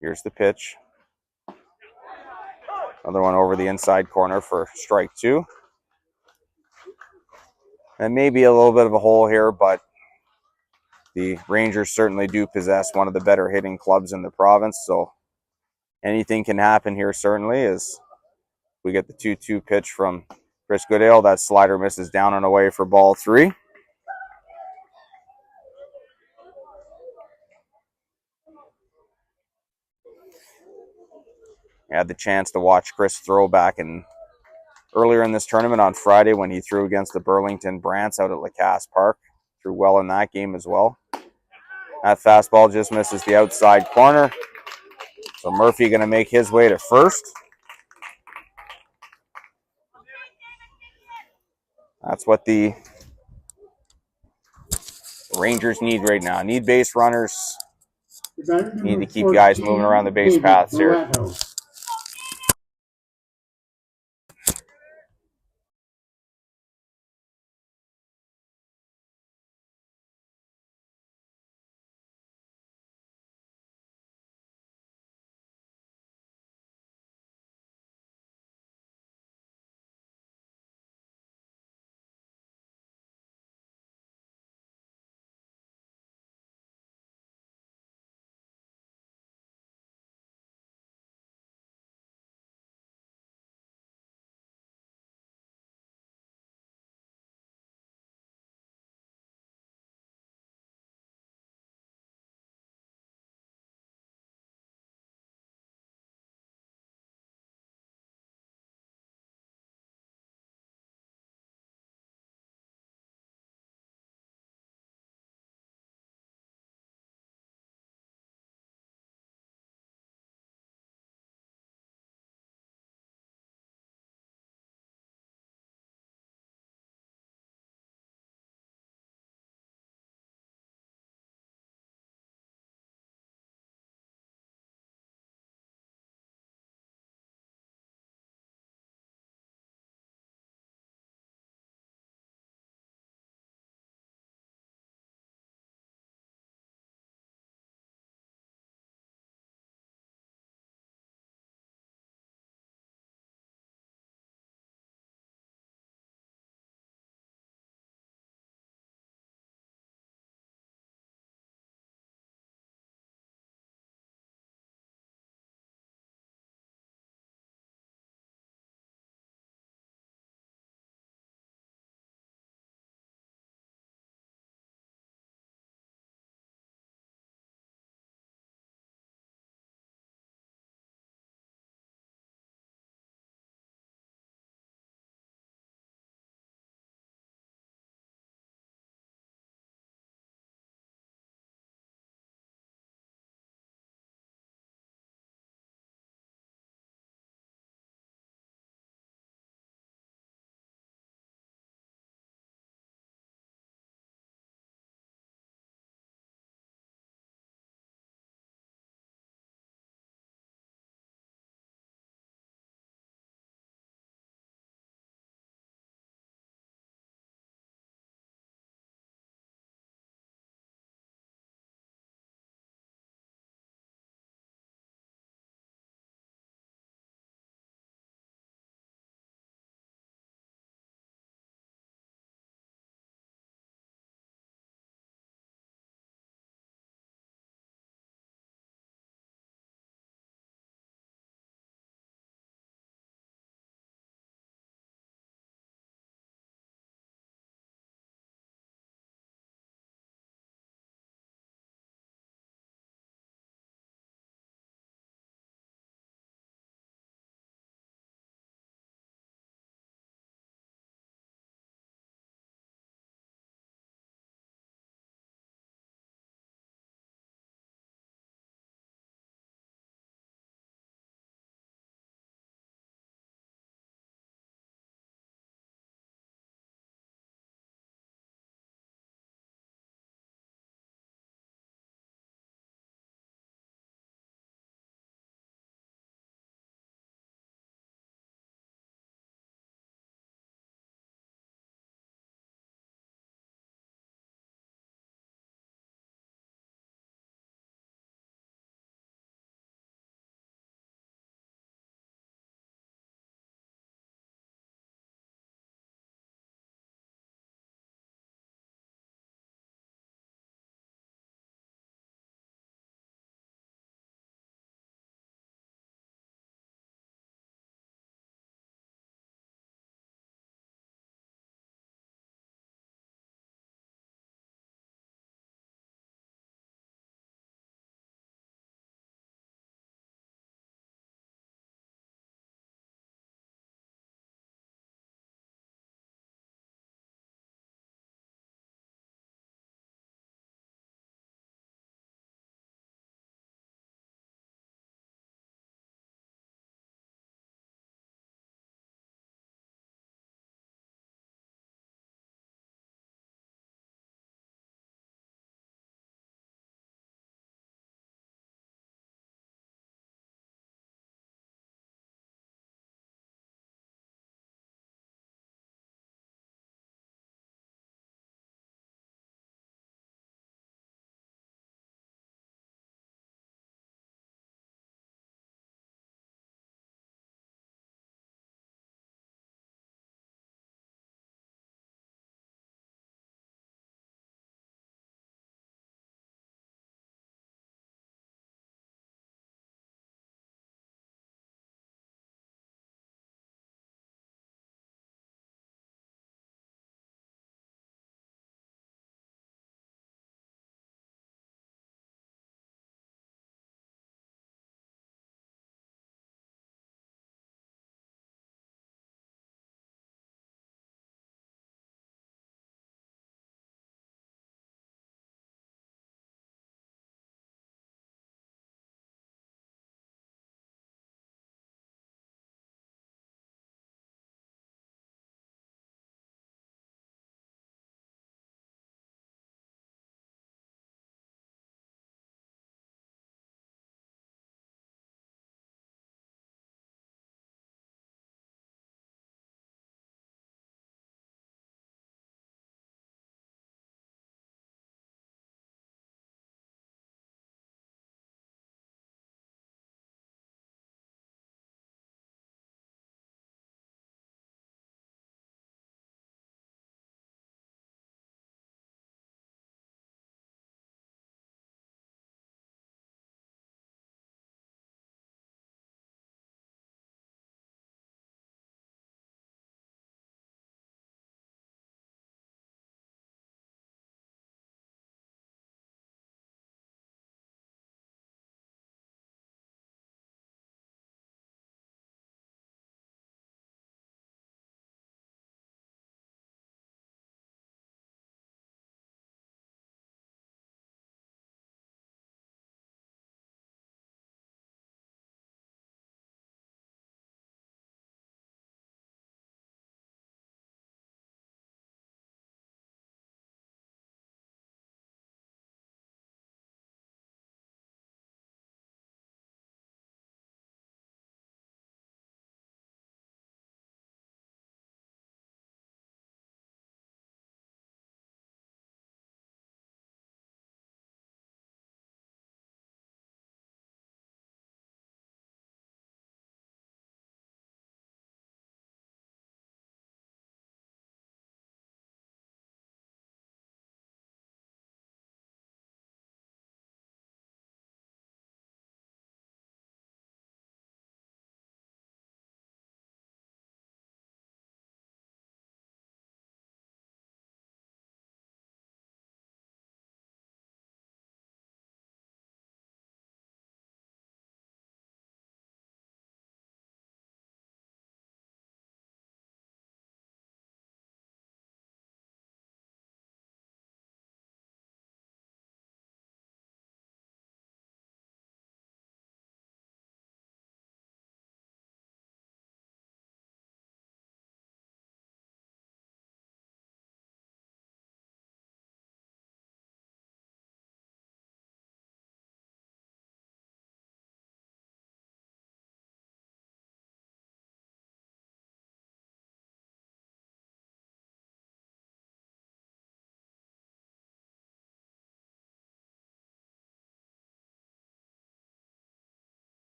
Here's the pitch. Another one over the inside corner for strike 2. And maybe a little bit of a hole here, but the Rangers certainly do possess one of the better hitting clubs in the province. So anything can happen here certainly as we get the 2-2 pitch from Chris Goodale. That slider misses down and away for ball 3. I had the chance to watch Chris throw back earlier in this tournament on Friday when he threw against the Burlington Brants out at Lacasse Park. Threw well in that game as well. That fastball just misses the outside corner. So Murphy going to make his way to first. That's what the Rangers need right now. Need base runners. Need to keep guys moving around the base paths here.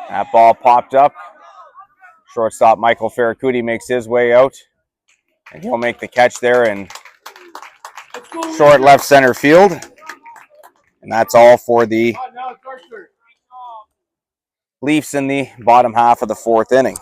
That ball popped up. Shortstop Michael Ferracuti makes his way out, and he'll make the catch there in short left center field. And that's all for the Leafs in the bottom half of the fourth inning.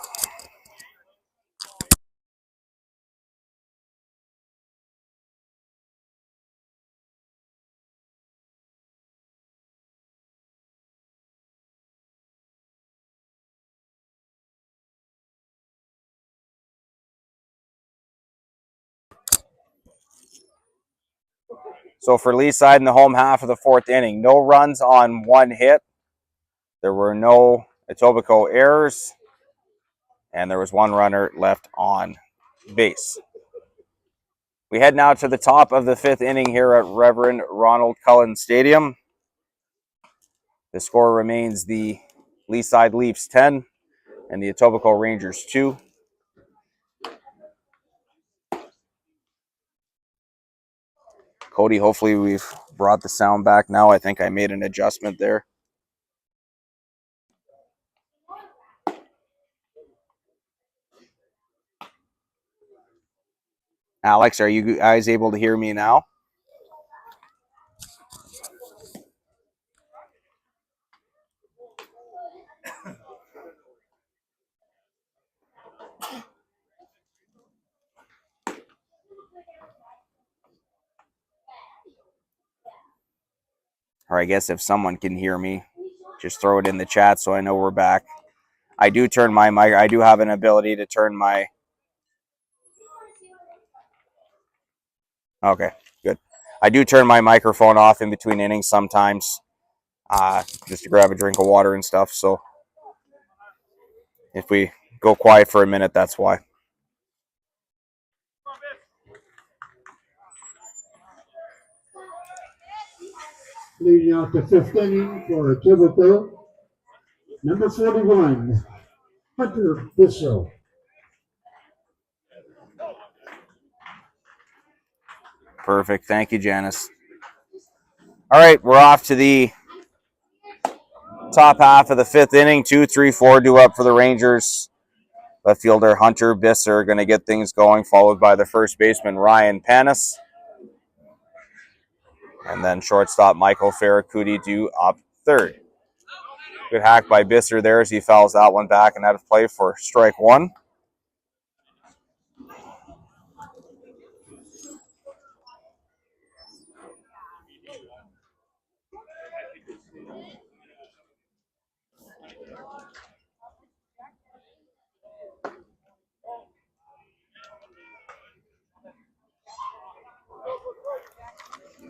So for Lee side in the home half of the fourth inning, no runs on one hit. There were no Etobicoke errors, and there was one runner left on base. We head now to the top of the fifth inning here at Reverend Ronald Cullen Stadium. The score remains the Lee side Leafs 10 and the Etobicoke Rangers 2. Cody, hopefully we've brought the sound back now. I think I made an adjustment there. Alex, are you guys able to hear me now? Or I guess if someone can hear me, just throw it in the chat so I know we're back. I do turn my mic. I do have an ability to turn my... Okay, good. I do turn my microphone off in between innings sometimes, just to grab a drink of water and stuff. So if we go quiet for a minute, that's why. Leading out the fifth inning for Etobicoke, number 41, Hunter Bissell. Perfect. Thank you, Janice. All right, we're off to the top half of the fifth inning. 2, 3, 4 due up for the Rangers. Left fielder Hunter Bisser going to get things going, followed by the first baseman Ryan Panis. And then shortstop Michael Ferracuti due up third. Good hack by Bisser there as he fouls that one back and out of play for strike one.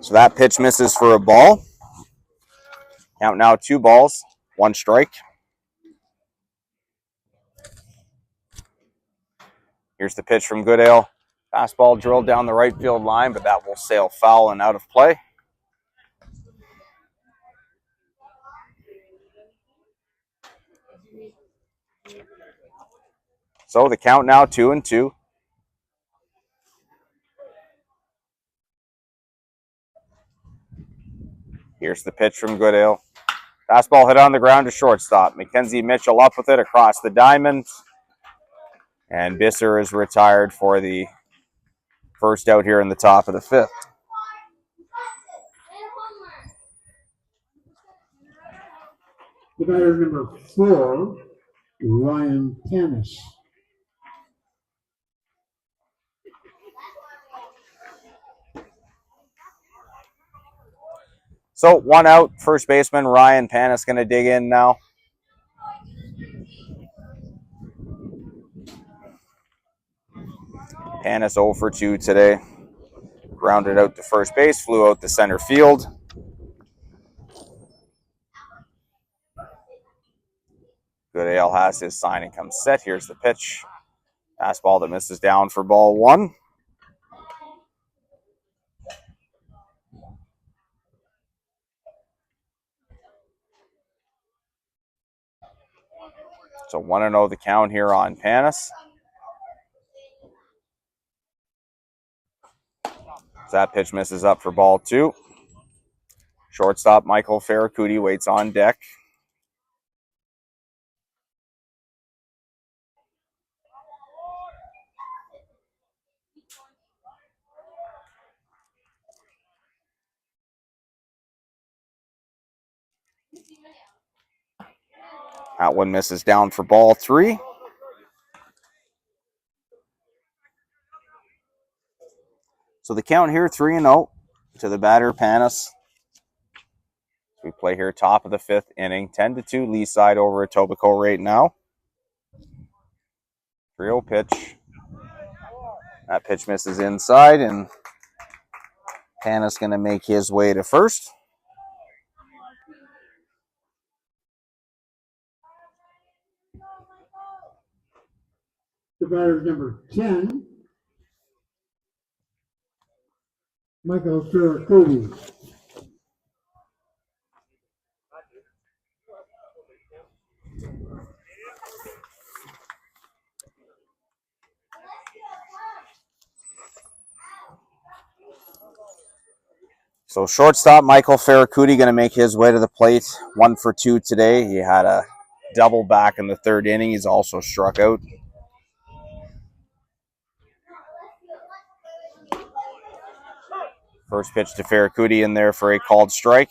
So that pitch misses for a ball. Count now 2 balls, 1 strike. Here's the pitch from Goodale. Fastball drilled down the right field line, but that will sail foul and out of play. So the count now 2-2. Here's the pitch from Goodale. Fastball hit on the ground to shortstop. Mackenzie Mitchell up with it across the diamond. And Bisser is retired for the first out here in the top of the fifth. The batter number 4, Ryan Panis. So 1 out, first baseman Ryan Panis going to dig in now. Panis 0 for 2 today. Grounded out to first base, flew out to center field. Goodale has his sign and comes set. Here's the pitch. Fastball that misses down for ball 1. So 1-0 the count here on Panis. That pitch misses up for ball 2. Shortstop Michael Ferracuti waits on deck. That one misses down for ball 3. So the count here 3-0 to the batter, Panis. We play here top of the 5th inning. 10-2 Lee side over Etobicoke right now. 3-0 pitch. That pitch misses inside, and Panis going to make his way to first. The batter number 10, Michael Ferracudi. So shortstop Michael Ferracudi going to make his way to the plate. 1 for 2 today. He had a double back in the 3rd inning. He's also struck out. First pitch to Ferracudi in there for a called strike.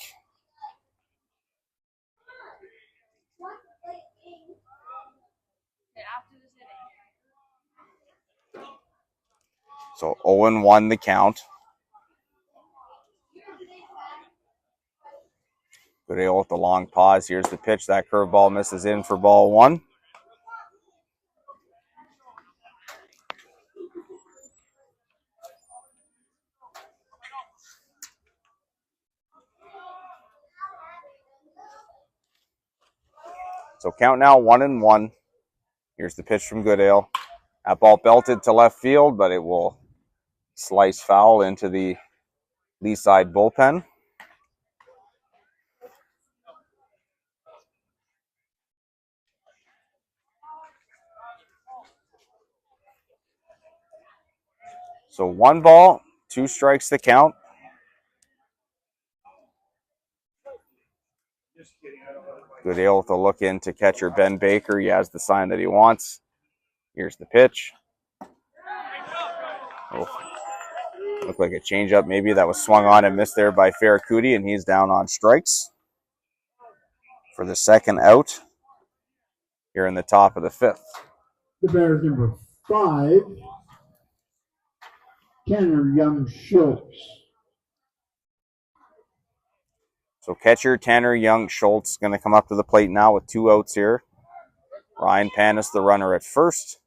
So 0-1 the count. Goodale with the long pause. Here's the pitch. That curveball misses in for ball 1. So count now 1-1. Here's the pitch from Goodale. That ball belted to left field, but it will slice foul into the Lee side bullpen. So 1 ball, 2 strikes to count. Goodale with a look in to catcher Ben Baker. He has the sign that he wants. Here's the pitch. Oh, looked like a changeup maybe that was swung on and missed there by Ferracudi, and he's down on strikes for the 2nd out here in the top of the 5th. The batter number 5, Tanner Young Schultz. So catcher Tanner Young Schultz going to come up to the plate now with 2 outs here. Ryan Panis, the runner at first.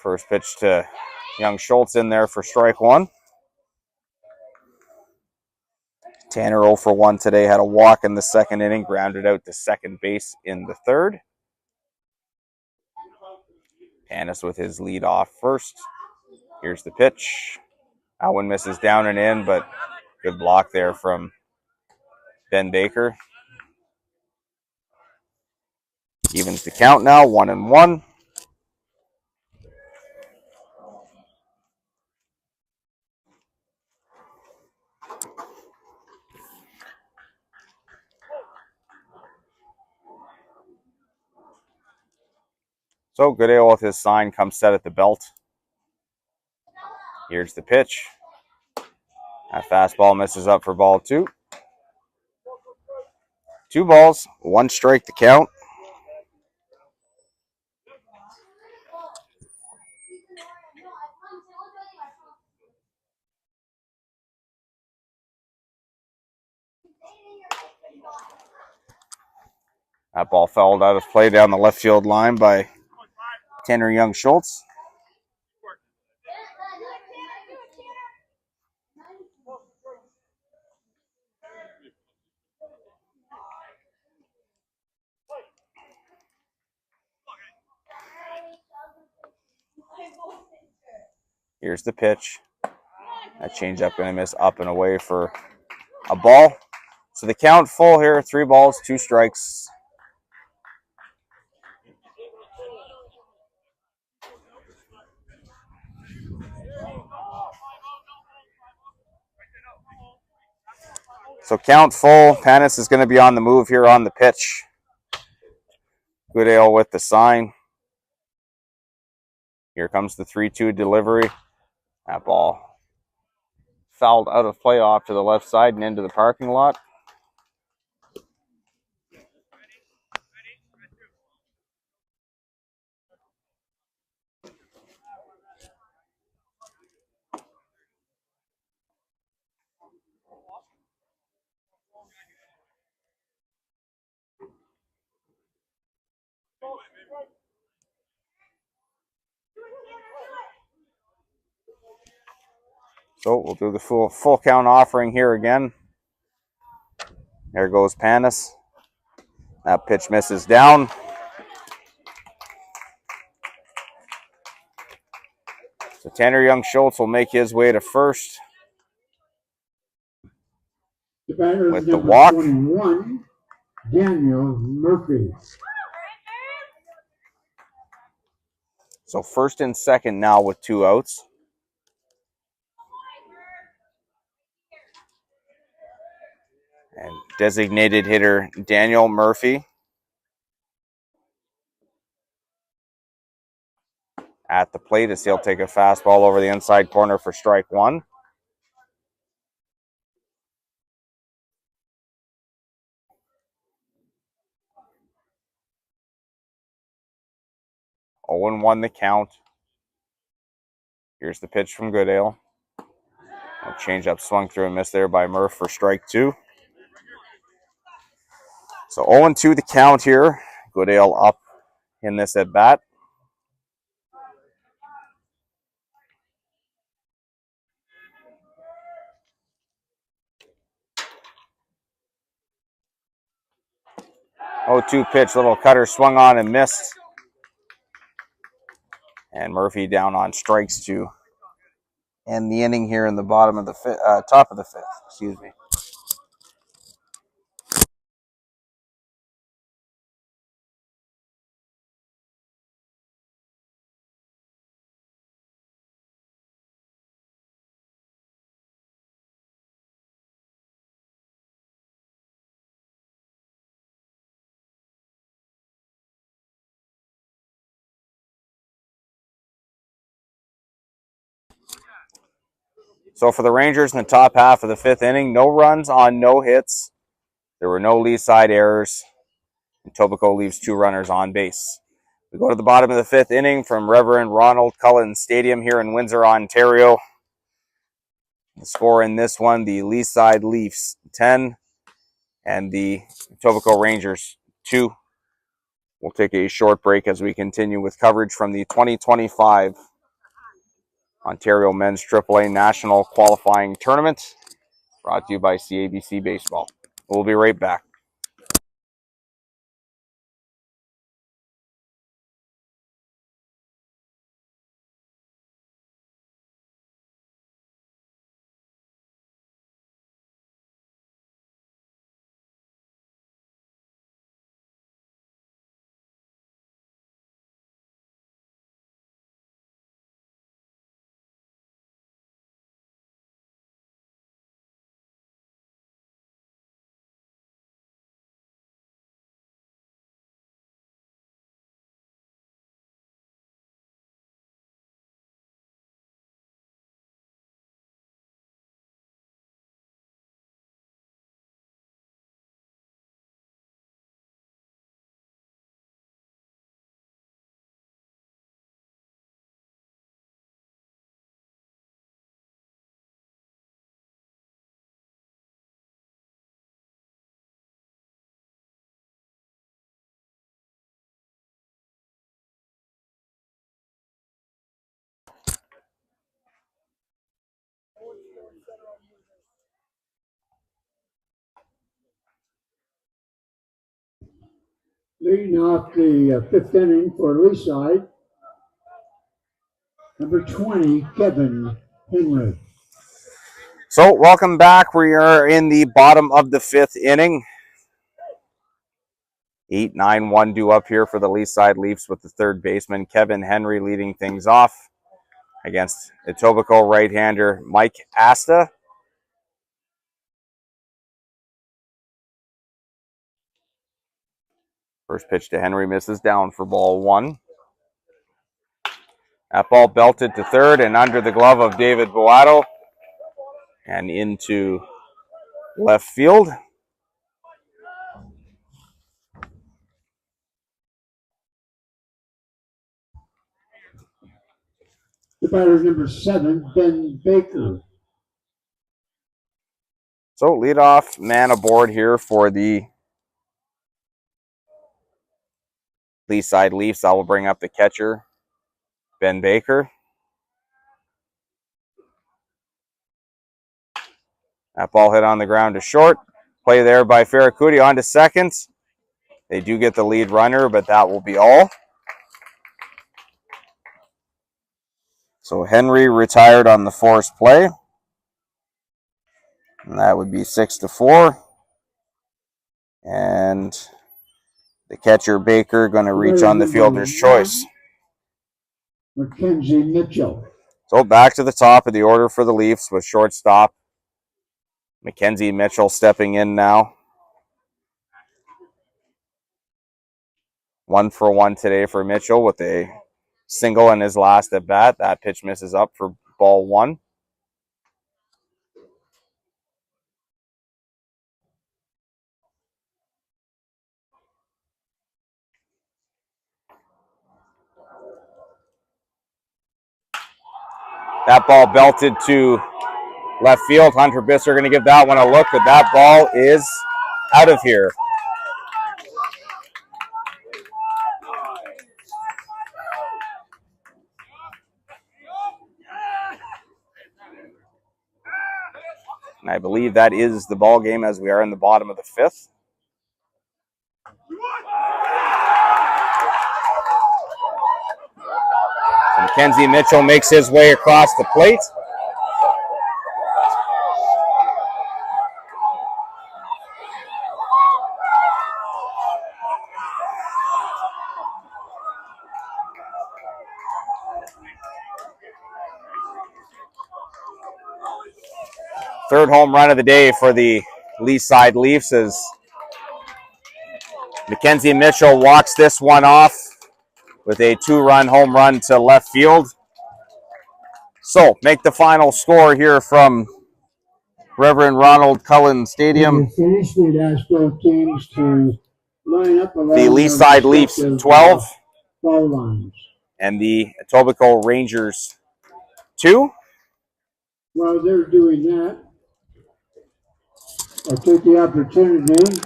First pitch to Young Schultz in there for strike 1. Tanner 0 for 1 today, had a walk in the 2nd inning, grounded out to second base in the 3rd. Panis with his lead off first. Here's the pitch. That one misses down and in, but good block there from Ben Baker. Evens the count now, 1-1. So Goodale with his sign comes set at the belt. Here's the pitch. That fastball misses up for ball 2. 2 balls, 1 strike to count. That ball fouled out of play down the left field line by Tanner Young Schultz. Here's the pitch. That changeup going to miss up and away for a ball. So the count full here, 3 balls, 2 strikes. So count full. Panis is going to be on the move here on the pitch. Goodale with the sign. Here comes the 3-2 delivery. That ball fouled out of play off to the left side and into the parking lot. So we'll do the full count offering here again. There goes Panis. That pitch misses down. So Tanner Young-Schultz will make his way to first. The batter With is the number walk. 21, Daniel Murphy. So first and second now with 2 outs. And designated hitter Daniel Murphy at the plate as he'll take a fastball over the inside corner for strike 1. Oh, 1 the count. Here's the pitch from Goodale. A change-up swung through and missed there by Murph for strike 2. So 0-2 the count here. Goodale up in this at bat. Oh, 2 pitch, little cutter swung on and missed. And Murphy down on strikes to end the inning here in the bottom of the top of the fifth. Excuse me. So for the Rangers in the top half of the 5th inning, no runs on no hits. There were no Lee side errors. And Etobicoke leaves 2 runners on base. We go to the bottom of the 5th inning from Reverend Ronald Cullen Stadium here in Windsor, Ontario. The score in this one, the Lee side Leafs 10 and the Etobicoke Rangers 2. We'll take a short break as we continue with coverage from the 2025 Ontario Men's AAA National Qualifying Tournament, brought to you by CABC Baseball. We'll be right back. Leading off the 5th inning for Lee side, number 20, Kevin Henry. So welcome back. We are in the bottom of the 5th inning. 8-9-1 due up here for the Lee side Leafs with the third baseman Kevin Henry leading things off against Etobicoke right-hander Mike Asta. First pitch to Henry misses, down for ball one. That ball belted to third and under the glove of David Boato and into left field. The batter number 7, Ben Baker. So leadoff man aboard here for the Lee side Leafs. I will bring up the catcher, Ben Baker. That ball hit on the ground to short. Play there by Ferracuti on to second. They do get the lead runner, but that will be all. So Henry retired on the forced play. And that would be 6-4. And the catcher Baker going to reach on the fielder's choice. Mackenzie Mitchell. So back to the top of the order for the Leafs with shortstop Mackenzie Mitchell stepping in now. 1 for 1 today for Mitchell with a single in his last at bat. That pitch misses up for ball one. That ball belted to left field. Hunter Bisser going to give that one a look, but that ball is out of here. And I believe that is the ball game as we are in the bottom of the fifth. So Mackenzie Mitchell makes his way across the plate. Third home run of the day for the Lee side Leafs as Mackenzie Mitchell walks this one off with a 2-run home run to left field. So, make the final score here from Reverend Ronald Cullen Stadium. Finish, we'd ask both teams to line up along The Lee their side Leafs respective, 12 foul lines. and the Etobicoke Rangers 2. While they're doing that, I'll take the opportunity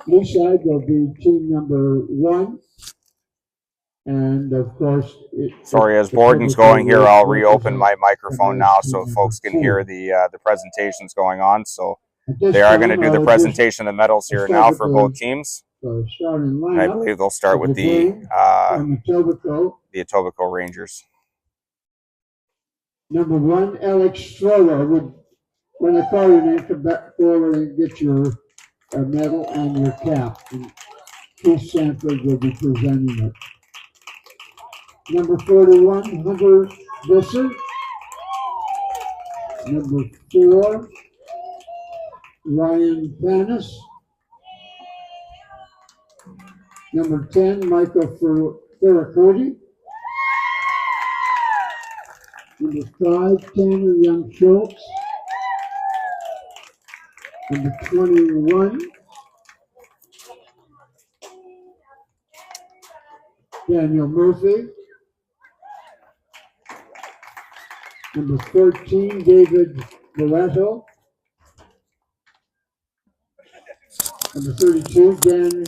East side will be team number 1. And of course, Sorry, as Borden's going here, I'll reopen my microphone now so folks can hear the presentations going on. So they are going to do the presentation of the medals here now for both teams. And I believe they'll start with the Etobicoke Rangers. Number 1, Alex Stroller would, when I call your name, come back forward and get your medal and your cap. And Keith Sanford will be presenting it. Number 41, Hunter Visser. Number 4, Ryan Panis. Number 10, Michael Ferracoti. Number 5, Tanner Young Schultz. Number 21, Daniel Murphy. Number 13, David Loretto. Number 32, Dan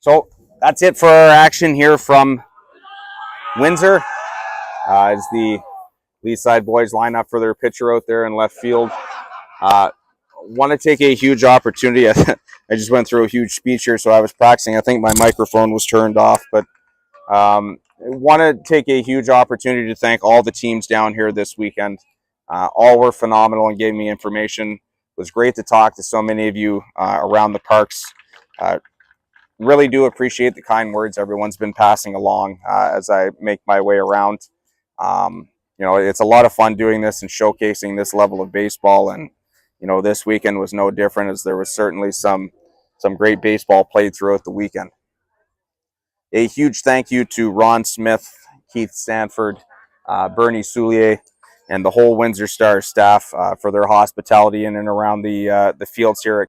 So that's it for our action here from Windsor. As the Lee side boys line up for their pitcher out there in left field. Want to take a huge opportunity. I just went through a huge speech here, so I was practicing. I think my microphone was turned off, but want to take a huge opportunity to thank all the teams down here this weekend. All were phenomenal and gave me information. It was great to talk to so many of you around the parks. Really do appreciate the kind words everyone's been passing along as I make my way around. You know, it's a lot of fun doing this and showcasing this level of baseball, and you know, this weekend was no different, as there was certainly some great baseball played throughout the weekend. A huge thank you to Ron Smith, Keith Sanford, Bernie Soulier, and the whole Windsor Star staff for their hospitality in and around the fields here at